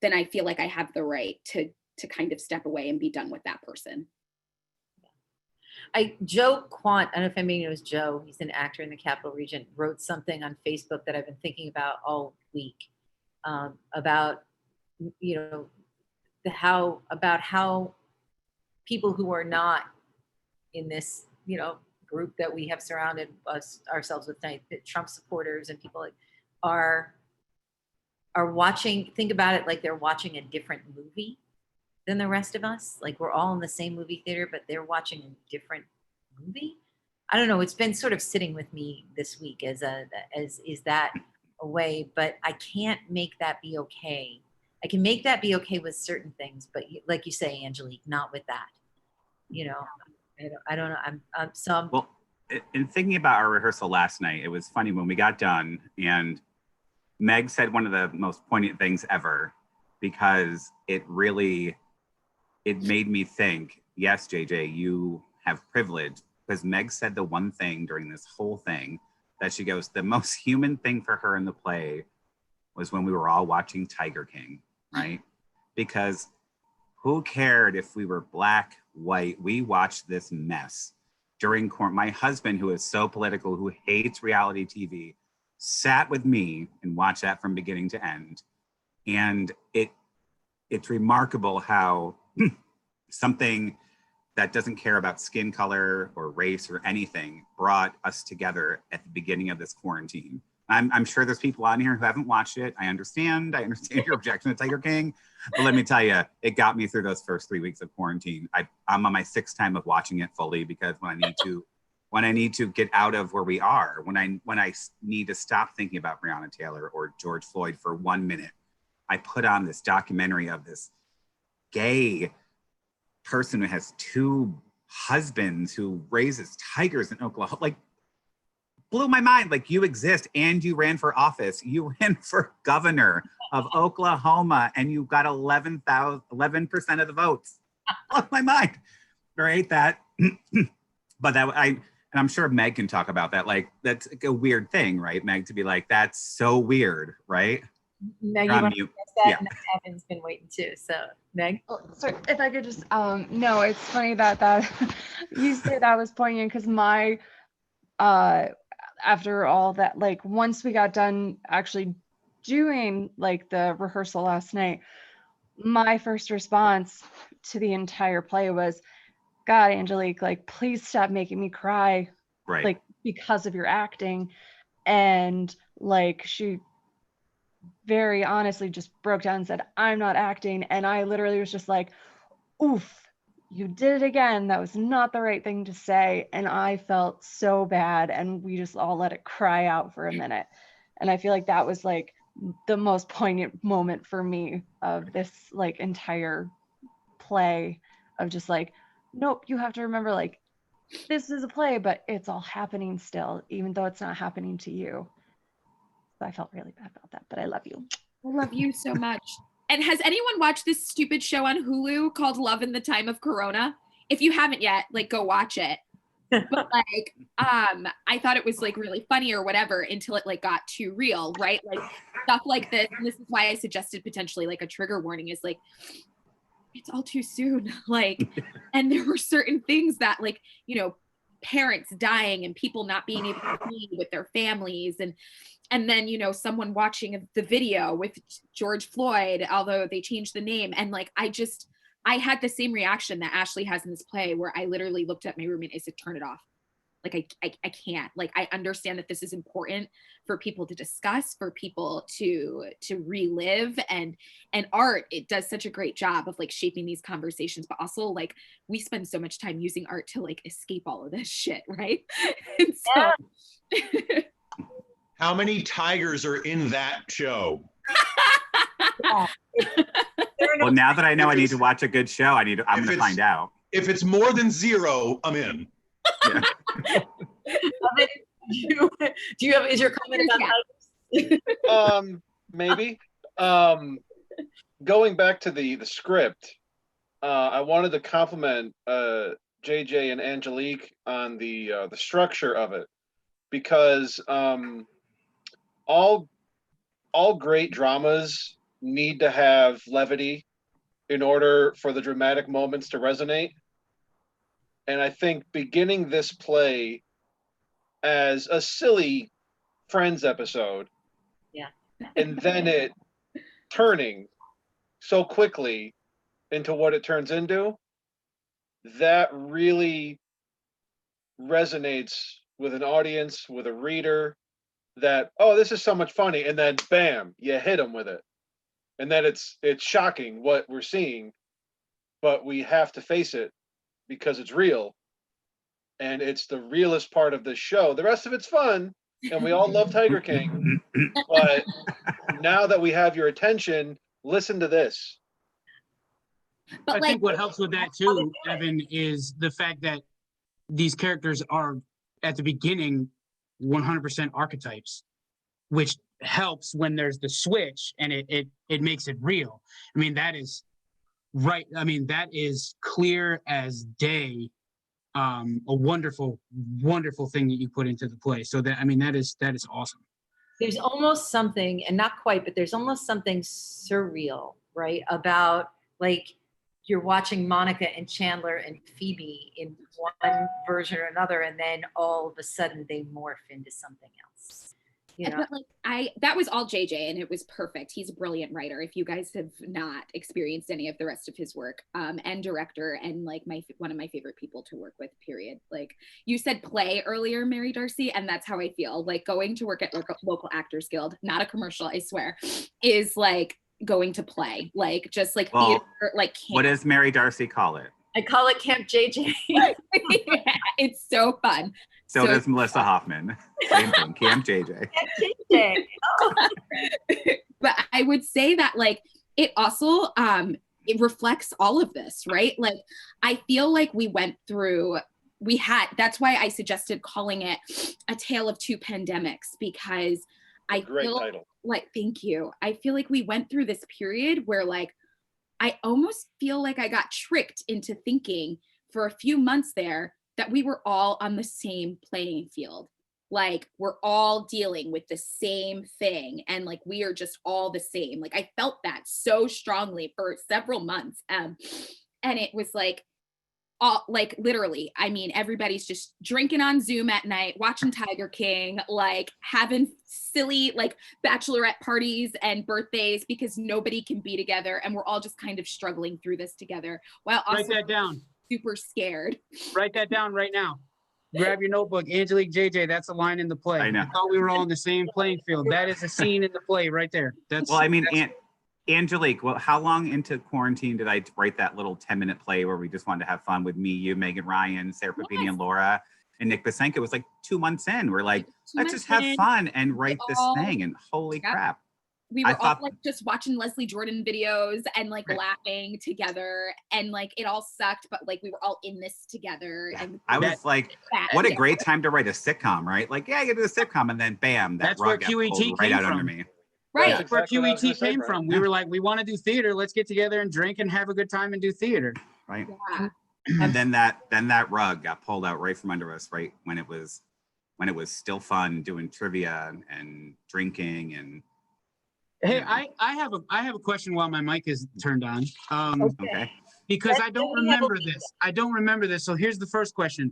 then I feel like I have the right to kind of step away and be done with that person. Joe Quant, I don't know if anybody knows Joe, he's an actor in the Capital Region, wrote something on Facebook that I've been thinking about all week about, you know, how people who are not in this, you know, group that we have surrounded ourselves with tonight, Trump supporters and people like are watching, think about it like they're watching a different movie than the rest of us. Like we're all in the same movie theater, but they're watching a different movie. I don't know. It's been sort of sitting with me this week as is that a way, but I can't make that be okay. I can make that be okay with certain things, but like you say, Angelique, not with that. You know, I don't know. Well, in thinking about our rehearsal last night, it was funny when we got done and Meg said one of the most poignant things ever, because it made me think, yes, JJ, you have privilege, because Meg said the one thing during this whole thing that she goes, the most human thing for her in the play was when we were all watching Tiger King, right? Because who cared if we were black, white? We watched this mess during my husband, who is so political, who hates reality TV, sat with me and watched that from beginning to end. And it's remarkable how something that doesn't care about skin color or race or anything brought us together at the beginning of this quarantine. I'm sure there's people on here who haven't watched it. I understand your objection to Tiger King, but let me tell you, it got me through those first 3 weeks of quarantine. I'm on my 6th time of watching it fully, because when when I need to get out of where we are, when I need to stop thinking about Breonna Taylor or George Floyd for 1 minute, I put on this documentary of this gay person who has 2 husbands who raises tigers in Oklahoma. Like, blew my mind. Like, you exist and you ran for office. You ran for governor of Oklahoma and you got 11% of the votes. Blew my mind. Right? That, but that and I'm sure Meg can talk about that. Like, that's a weird thing, right, Meg, to be like, that's so weird, right? Meg, You're you on want to mute. guess that? Yeah. And then Evan's been waiting too. So, Meg? Oh, sorry, if I could just, no, it's funny that you say that was poignant because my, after all that, like once we got done actually doing like the rehearsal last night, my first response to the entire play was, God, Angelique, like, please stop making me cry, Right. like, because of your acting. And like, she very honestly just broke down and said, I'm not acting. And I literally was just like, oof, you did it again. That was not the right thing to say. And I felt so bad. And we just all let it cry out for a minute. And I feel like that was like the most poignant moment for me of this like entire play, of just like, nope, you have to remember, like, this is a play, but it's all happening still, even though it's not happening to you. So I felt really bad about that, but I love you. I love you so much. And has anyone watched this stupid show on Hulu called Love in the Time of Corona? If you haven't yet, like, go watch it. But like, I thought it was like really funny or whatever until it like got too real, right? Like stuff like this. And this is why I suggested potentially like a trigger warning is like, it's all too soon. Like, and there were certain things that like, you know, parents dying and people not being able to be with their families, and then, you know, someone watching the video with George Floyd, although they changed the name. And like, I had the same reaction that Ashley has in this play, where I literally looked at my roommate and I said, turn it off. Like, I can't. Like, I understand that this is important for people to discuss, for people to relive, and art, it does such a great job of like shaping these conversations, but also like we spend so much time using art to like escape all of this shit, right? And so How many tigers are in that show? Well, now that I know I need to watch a good show, I'm going to find out. If it's more than 0, I'm in. Yeah. Do you have, is your comment about tigers? Maybe. Going back to the script, I wanted to compliment JJ and Angelique on the structure of it, because all great dramas need to have levity in order for the dramatic moments to resonate. And I think beginning this play as a silly Friends episode, yeah, and then it turning so quickly into what it turns into, that really resonates with an audience, with a reader, that, oh, this is so much funny, and then bam, you hit them with it. And then it's shocking what we're seeing, but we have to face it because it's real. And it's the realest part of this show. The rest of it's fun, and we all love Tiger King. But now that we have your attention, listen to this. I think what helps with that too, Evan, is the fact that these characters are at the beginning 100% archetypes, which helps when there's the switch and it makes it real. I mean, that is right. I mean, that is clear as day. A wonderful, wonderful thing that you put into the play. So that, I mean, that is awesome. There's almost something, and not quite, but there's almost something surreal, right? About like you're watching Monica and Chandler and Phoebe in one version or another, and then all of a sudden they morph into something else. You know? But like that was all JJ, and it was perfect. He's a brilliant writer. If you guys have not experienced any of the rest of his work, and director, and like one of my favorite people to work with, period. Like you said play earlier, Mary Darcy, and that's how I feel. Like going to work at local Actors Guild, not a commercial, I swear, is like going to play. Like just like theater, like camp. What does Mary Darcy call it? I call it Camp JJ. It's so fun. So does Melissa Hoffman. Same thing. Camp JJ. But I would say that like it also it reflects all of this, right? Like I feel like that's why I suggested calling it A Tale of Two Pandemics, because I feel like, thank you. I feel like we went through this period where like I almost feel like I got tricked into thinking for a few months there that we were all on the same playing field. Like we're all dealing with the same thing and like we are just all the same. Like I felt that so strongly for several months. And it was like all like literally, I mean, everybody's just drinking on Zoom at night, watching Tiger King, like having silly like bachelorette parties and birthdays because nobody can be together. And we're all just kind of struggling through this together while also write that down. Super scared. Write that down right now. Grab your notebook. Angelique, JJ, that's a line in the play. I know. I thought we were all on the same playing field. That is a scene in the play right there. That's well, I mean, Angelique, well, how long into quarantine did I write that little 10-minute play where we just wanted to have fun with me, you, Megan Ryan, Sarah Papini, and Laura, and Nick Basenka? It was like 2 months in. We're like, let's just have fun and write this thing. And holy crap. We were all like just watching Leslie Jordan videos and like laughing together, and like it all sucked, but like we were all in this together. Yeah. And I was like, what a great time to write a sitcom, right? Like, yeah, you do a sitcom, and then bam, that rug got pulled right out under me. Right. That's where QeT came from. We were like, we want to do theater. Let's get together and drink and have a good time and do theater. Right. Yeah. And then that rug got pulled out right from under us, right when it was still fun doing trivia and drinking and. Hey, I have a question while my mic is turned on. Okay. Because I don't remember this. I don't remember this. So here's the first question.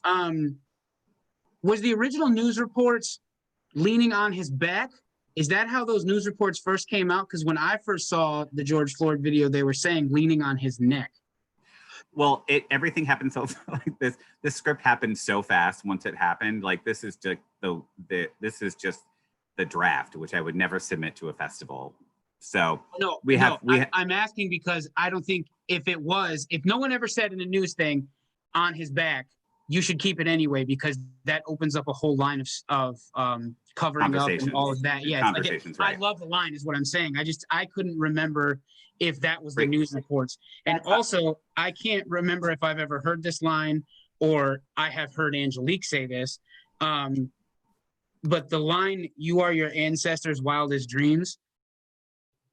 Was the original news reports leaning on his back? Is that how those news reports first came out? Because when I first saw the George Floyd video, they were saying leaning on his neck. Well, everything happened so like this. This script happened so fast once it happened. Like this is just the draft, which I would never submit to a festival. So I'm asking because I don't think if no one ever said in a news thing on his back, you should keep it anyway, because that opens up a whole line of covering up and all of that. Yeah, conversations, right. I love the line is what I'm saying. I couldn't remember if that was the news reports. And also I can't remember if I've ever heard this line or I have heard Angelique say this. But the line, "You are your ancestors' wildest dreams."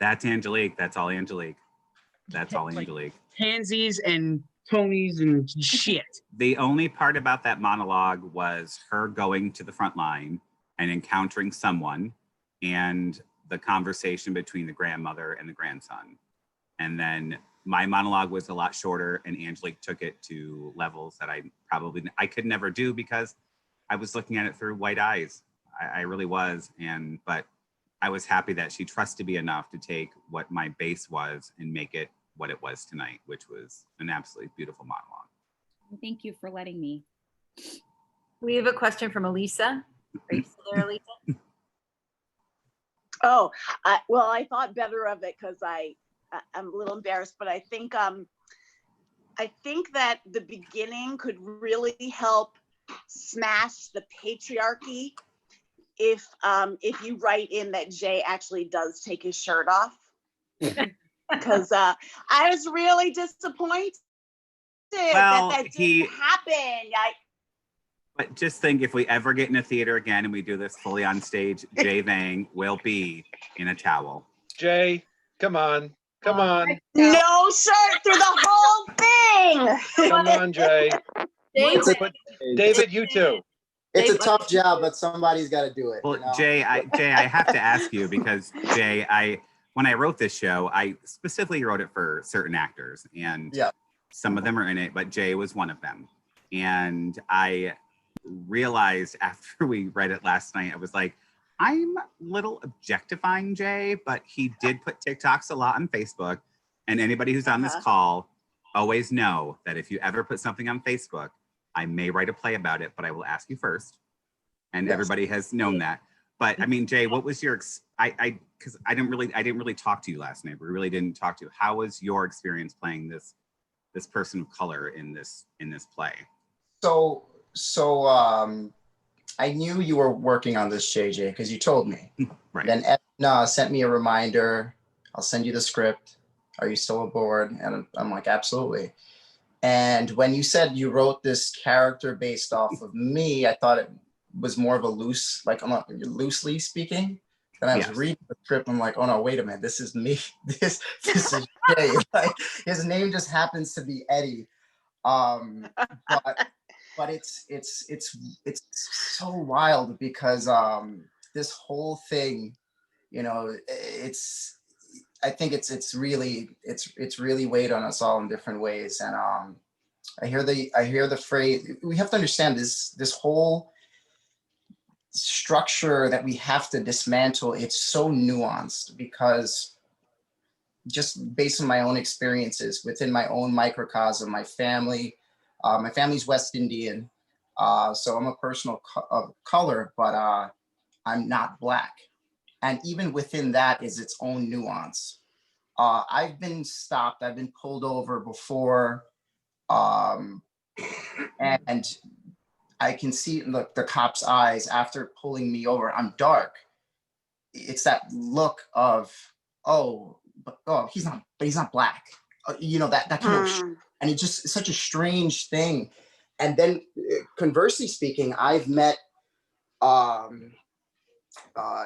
That's Angelique. That's all Angelique. That's all Angelique. Pansies and Tonys and shit. The only part about that monologue was her going to the front line and encountering someone and the conversation between the grandmother and the grandson. And then my monologue was a lot shorter and Angelique took it to levels that I could never do because I was looking at it through white eyes. I really was. But I was happy that she trusted me enough to take what my base was and make it what it was tonight, which was an absolutely beautiful monologue. Thank you for letting me. We have a question from Elisa. Are you still there, Elisa? Oh, well, I thought better of it because I'm a little embarrassed, but I think that the beginning could really help smash the patriarchy if you write in that Jay actually does take his shirt off. Because I was really disappointed that didn't happen. But just think, if we ever get in a theater again and we do this fully on stage, Jay Vang will be in a towel. Jay, come on. No shirt through the whole thing. Come on, Jay. David, you too. It's a tough job, but somebody's got to do it. Well, you know? Jay, I have to ask you because Jay, when I wrote this show, I specifically wrote it for certain actors, and some of them are in it, but Jay was one of them. And I realized after we read it last night, I was like, I'm a little objectifying Jay, but he did put TikToks a lot on Facebook. And anybody who's on this call always know that if you ever put something on Facebook, I may write a play about it, but I will ask you first. And everybody has known that. But I mean, Jay, what was your, because I didn't really talk to you last night. We really didn't talk to you. How was your experience playing this person of color in this play? So So I knew you were working on this, JJ, because you told me. Right. Then Edna sent me a reminder. I'll send you the script. Are you still aboard? And I'm like, absolutely. And when you said you wrote this character based off of me, I thought it was more of a loose, like I'm not loosely speaking. Then I was reading the script. I'm like, oh no, wait a minute, this is me. This is Jay. Like his name just happens to be Eddie. But it's so wild because this whole thing, you know, I think it's really weighed on us all in different ways. And I hear the phrase. We have to understand this whole structure that we have to dismantle. It's so nuanced because just based on my own experiences within my own microcosm, my family's West Indian, so I'm a person of color, but I'm not Black. And even within that is its own nuance. I've been stopped, I've been pulled over before, and I can see in the cop's eyes after pulling me over. I'm dark. It's that look of, he's not Black. You know, that kind of, and it's just such a strange thing. And then conversely speaking, I've met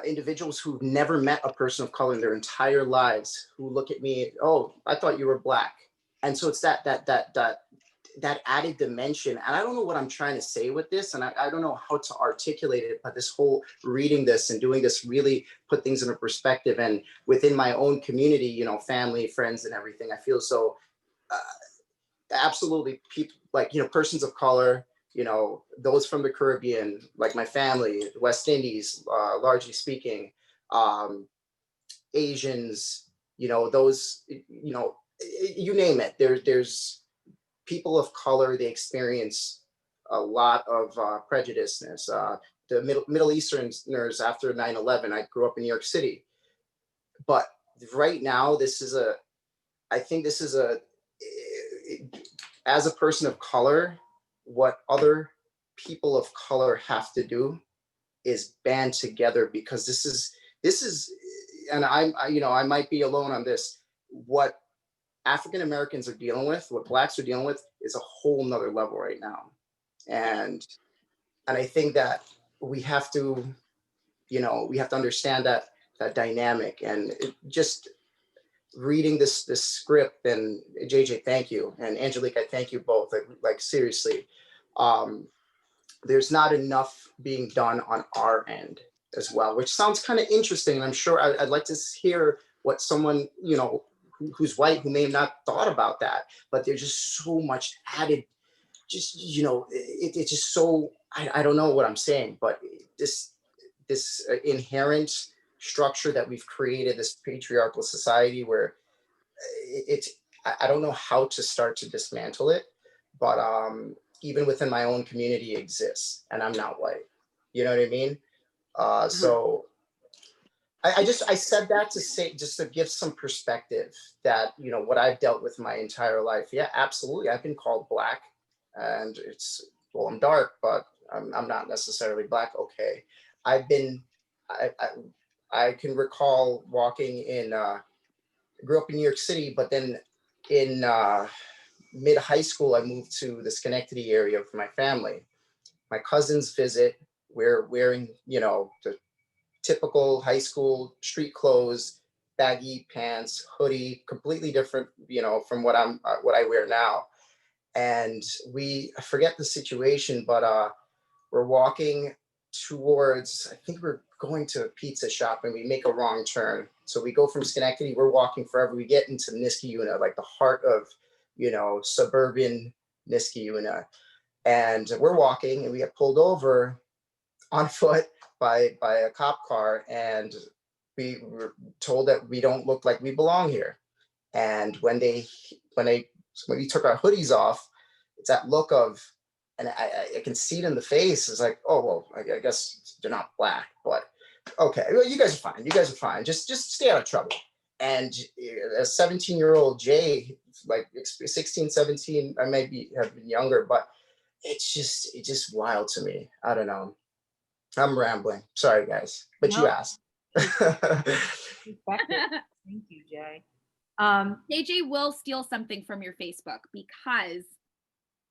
individuals who've never met a person of color in their entire lives who look at me, oh, I thought you were Black. And so it's that added dimension. And I don't know what I'm trying to say with this, and I don't know how to articulate it, but this whole reading this and doing this really put things in a perspective. And within my own community, you know, family, friends, and everything, I feel so absolutely people, like, you know, persons of color, you know, those from the Caribbean, like my family, West Indies, largely speaking, Asians, you know, those, you know, you name it. There's people of color, they experience a lot of prejudiceness. The Middle Easterners after 9/11, I grew up in New York City. But right now, I think this is as a person of color, what other people of color have to do is band together, because this is, and I might be alone on this. What African Americans are dealing with, what Blacks are dealing with, is a whole nother level right now. And I think that we have to, you know, we have to understand that dynamic. And just reading this script, and JJ, thank you, and Angelique, I thank you both. Like seriously, there's not enough being done on our end as well, which sounds kind of interesting. And I'm sure I'd like to hear what someone, you know, who's white, who may have not thought about that, but there's just so much added, just, you know, it's just so, I don't know what I'm saying, but this inherent structure that we've created, this patriarchal society where I don't know how to start to dismantle it, but even within my own community exists, and I'm not white. You know what I mean? So I said that to say, just to give some perspective that, you know, what I've dealt with my entire life. Yeah, absolutely. I've been called Black, and I'm dark, but I'm not necessarily Black. Okay. I can recall walking in, grew up in New York City, but then in mid high school, I moved to the Schenectady area for my family. My cousins visit. We're wearing, you know, the typical high school street clothes, baggy pants, hoodie, completely different, you know, from what I wear now. And I forget the situation, but we're walking towards, I think we're going to a pizza shop, and we make a wrong turn. So we go from Schenectady, we're walking forever. We get into Niskayuna, like the heart of, you know, suburban Niskayuna. And we're walking, and we get pulled over on foot by a cop car, and we were told that we don't look like we belong here. And when we took our hoodies off, it's that look of, and I can see it in the face. It's like, oh well, I guess they're not Black, but okay, well, you guys are fine. You guys are fine. Just stay out of trouble. And a 17-year-old Jay, like 16, 17, I have been younger, but it's just wild to me. I don't know. I'm rambling. Sorry, guys, but you No. asked. Thank you, Jay. AJ will steal something from your Facebook because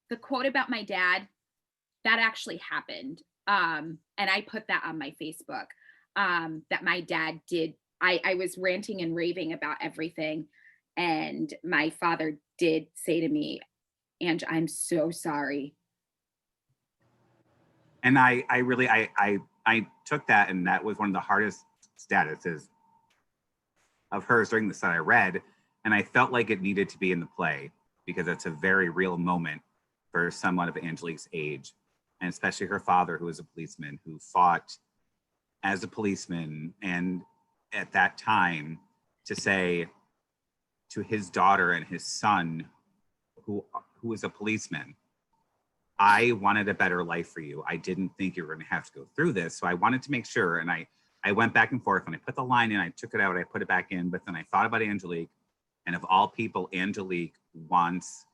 the quote about my dad, that actually happened. And I put that on my Facebook, that my dad did. I was ranting and raving about everything. And my father did say to me, Ange, I'm so sorry. And I really took that, and that was one of the hardest statuses of hers during this that I read. And I felt like it needed to be in the play because it's a very real moment for someone of Angelique's age, and especially her father, who was a policeman, who fought as a policeman. And at that time, to say to his daughter and his son, who was a policeman, I wanted a better life for you. I didn't think you were going to have to go through this. So I wanted to make sure. And I went back and forth, and I put the line in, I took it out, I put it back in, but then I thought about Angelique, and of all people, Angelique wants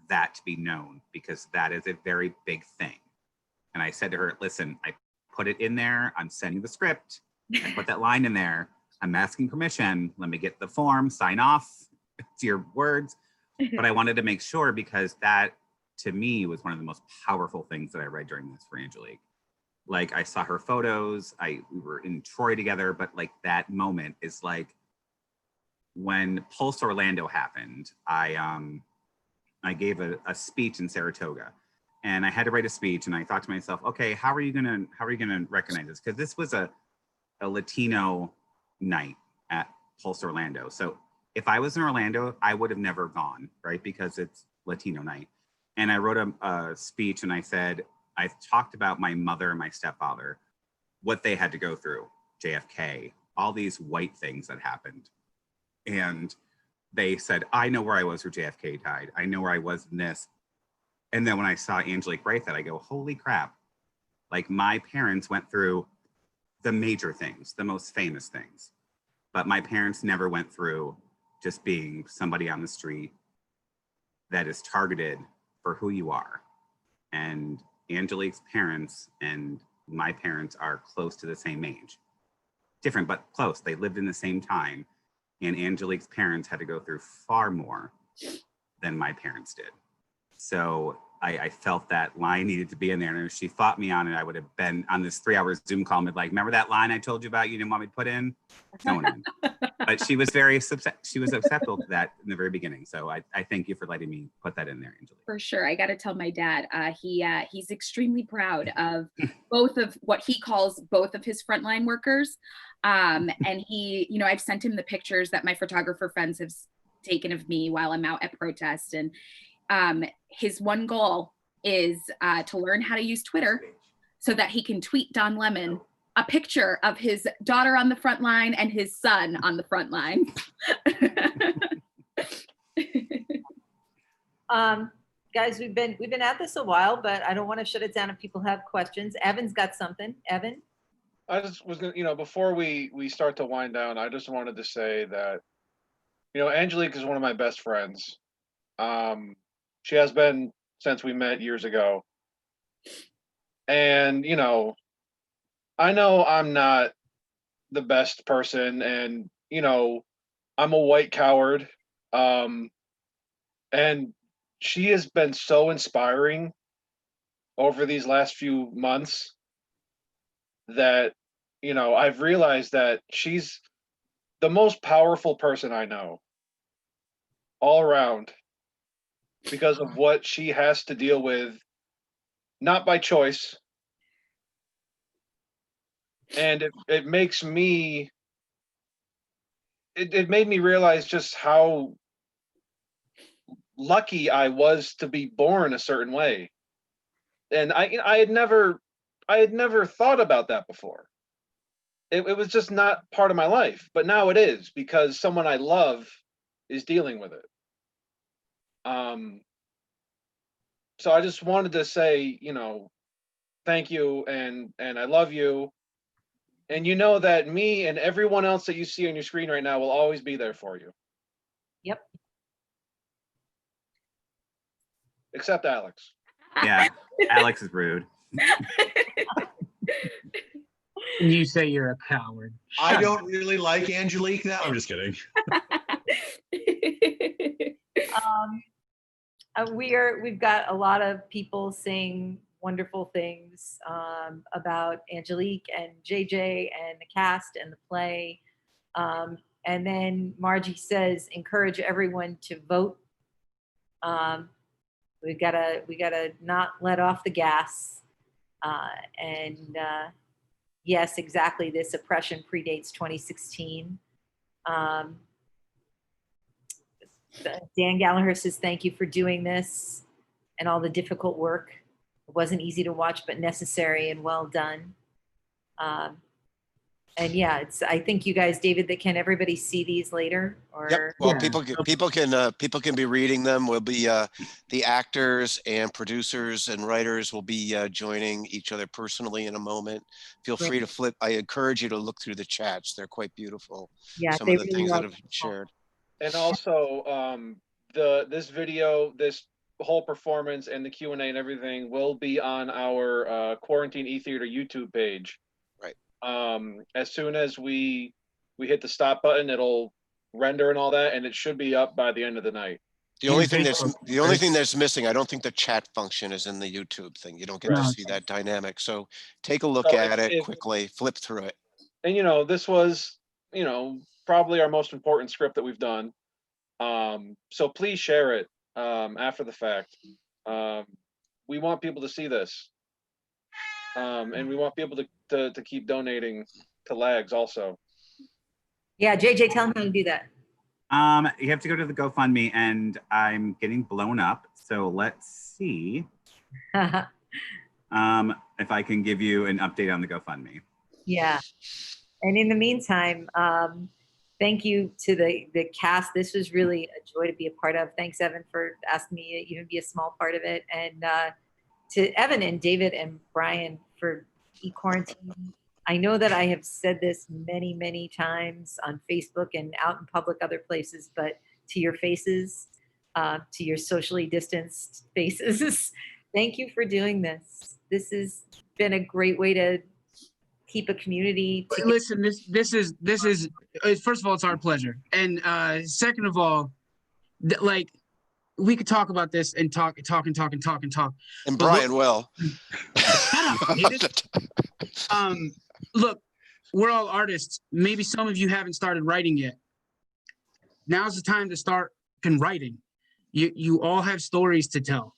that to be known because that is a very big thing. And I said to her, listen, I put it in there. I'm sending the script. I put that line in there. I'm asking permission. Let me get the form, sign off to your words. But I wanted to make sure because that, to me, was one of the most powerful things that I read during this for Angelique. Like, I saw her photos. We were in Troy together, but like that moment is like when Pulse Orlando happened. I gave a speech in Saratoga, and I had to write a speech, and I thought to myself, okay, how are you gonna recognize this? Because this was a Latino night at Pulse Orlando. So if I was in Orlando, I would have never gone, right? Because it's Latino night. And I wrote a speech, and I said, I talked about my mother and my stepfather, what they had to go through, JFK, all these white things that happened. And they said, I know where I was where JFK died. I know where I was in this. And then when I saw Angelique write that, I go, holy crap. Like, my parents went through the major things, the most famous things. But my parents never went through just being somebody on the street that is targeted for who you are. And Angelique's parents and my parents are close to the same age. Different, but close. They lived in the same time. And Angelique's parents had to go through far more than my parents did. So I felt that line needed to be in there. And if she fought me on it, I would have been on this 3-hour Zoom call and like, remember that line I told you about you didn't want me to put in? No one. But she was acceptable to that in the very beginning. So I thank you for letting me put that in there, Angelique. For sure. I got to tell my dad, he's extremely proud of both of what he calls both of his frontline workers. And he, I've sent him the pictures that my photographer friends have taken of me while I'm out at protest. And his one goal is to learn how to use Twitter so that he can tweet Don Lemon a picture of his daughter on the front line and his son on the front line. Guys, we've been at this a while, but I don't want to shut it down if people have questions. Evan's got something. Evan? I just was gonna, before we start to wind down, I just wanted to say that, Angelique is one of my best friends. She has been since we met years ago. And, I know I'm not the best person, and, I'm a white coward. And she has been so inspiring over these last few months that, I've realized that she's the most powerful person I know all around because of what she has to deal with, not by choice. And it makes me, it made me realize just how lucky I was to be born a certain way. And I had never thought about that before. It was just not part of my life, but now it is because someone I love is dealing with it. So I just wanted to say, thank you, and I love you. And you know that me and everyone else that you see on your screen right now will always be there for you. Yep. Except Alex. Yeah, Alex is rude. And you say you're a coward. I don't really like Angelique now. I'm just kidding. We've got a lot of people saying wonderful things about Angelique and JJ and the cast and the play. And then Margie says, encourage everyone to vote. We gotta not let off the gas. Yes, exactly. This oppression predates 2016. Dan Gallagher says, thank you for doing this and all the difficult work. It wasn't easy to watch, but necessary and well done. And yeah, I think you guys, David, that can everybody see these later? Or Yep. Well, Yeah. people can be reading them. We'll be the actors and producers and writers will be joining each other personally in a moment. Feel Great. free to flip. I encourage you to look through the chats. They're quite beautiful. Yeah, Some they of the really things are that have been shared. And also, this video, this whole performance and the Q&A and everything will be on our Quarantine E-Theater YouTube page. Right. As soon as we hit the stop button, it'll render and all that, and it should be up by the end of the night. The only thing that's missing, I don't think the chat function is in the YouTube thing. You don't get to see that dynamic. So take a look at it quickly, flip through it. And this was, probably our most important script that we've done. So please share it after the fact. We want people to see this. And we want people to keep donating to LAGS also. Yeah, JJ, tell them how to do that. You have to go to the GoFundMe, and I'm getting blown up. So let's see if I can give you an update on the GoFundMe. Yeah. And in the meantime, thank you to the cast. This was really a joy to be a part of. Thanks, Evan, for asking me to even be a small part of it. And to Evan and David and Brian for e-quarantine. I know that I have said this many, many times on Facebook and out in public other places, but to your faces, to your socially distanced faces, thank you for doing this. This has been a great way to keep a community together. Listen, this is first of all, it's our pleasure, and second of all, like we could talk about this and talk. And Brian, well, shut up, David. Look, we're all artists. Maybe some of you haven't started writing yet. Now's the time to start writing. You all have stories to tell.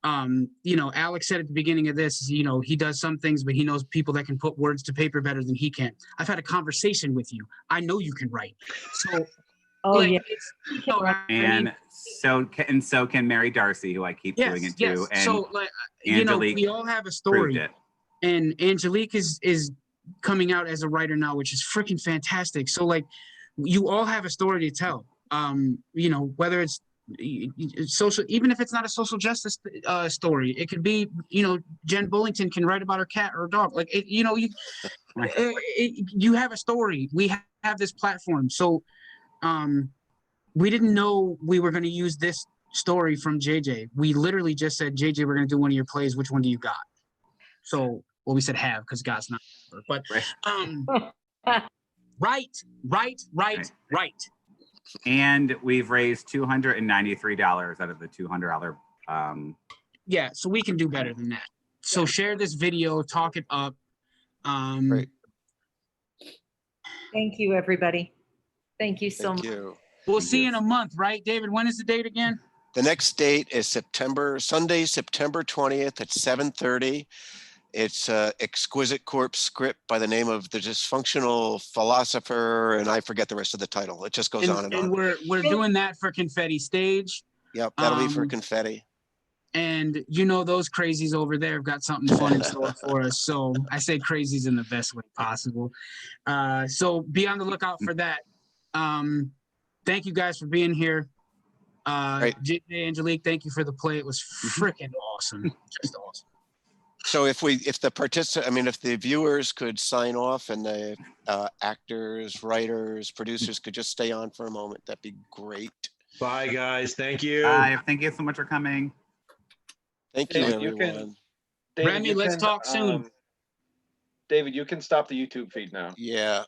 Alex said at the beginning of this, he does some things, but he knows people that can put words to paper better than he can. I've had a conversation with you. I know you can write. So, so can Mary Darcy, who I keep doing it to. And so, Angelique we all have a story, and Angelique is coming out as a writer now, which is freaking fantastic. So, you all have a story to tell. Whether it's social, even if it's not a social justice story, it could be, Jen Bullington can write about her cat or her dog. You have a story. We have this platform. So we didn't know we were going to use this story from JJ. We literally just said, JJ, we're going to do one of your plays. Which one do you got? So, well, we said have, because God's not, but right. And we've raised $293 out of the $200. Yeah, so we can do better than that. So share this video, talk it up. Great. Thank you, everybody. Thank you so much. We'll see you in a month, right, David? When is the date again? The next date is Sunday, September 20th at 7:30. It's an exquisite corpse script by the name of the dysfunctional philosopher, and I forget the rest of the title. It just goes on and on. And we're doing that for Confetti Stage. Yep, that'll be for Confetti. And those crazies over there have got something fun in store for us. So I say crazies in the best way possible. So be on the lookout for that. Thank you guys for being here. JJ, Angelique, thank you for the play. It was freaking awesome. Just awesome. So if the viewers could sign off and the actors, writers, producers could just stay on for a moment, that'd be great. Bye, guys. Thank you. Bye. Thank you so much for coming. Thank you, David, you everyone. can, David, Remy, you let's can, talk soon. David, you can stop the YouTube feed now. Yeah.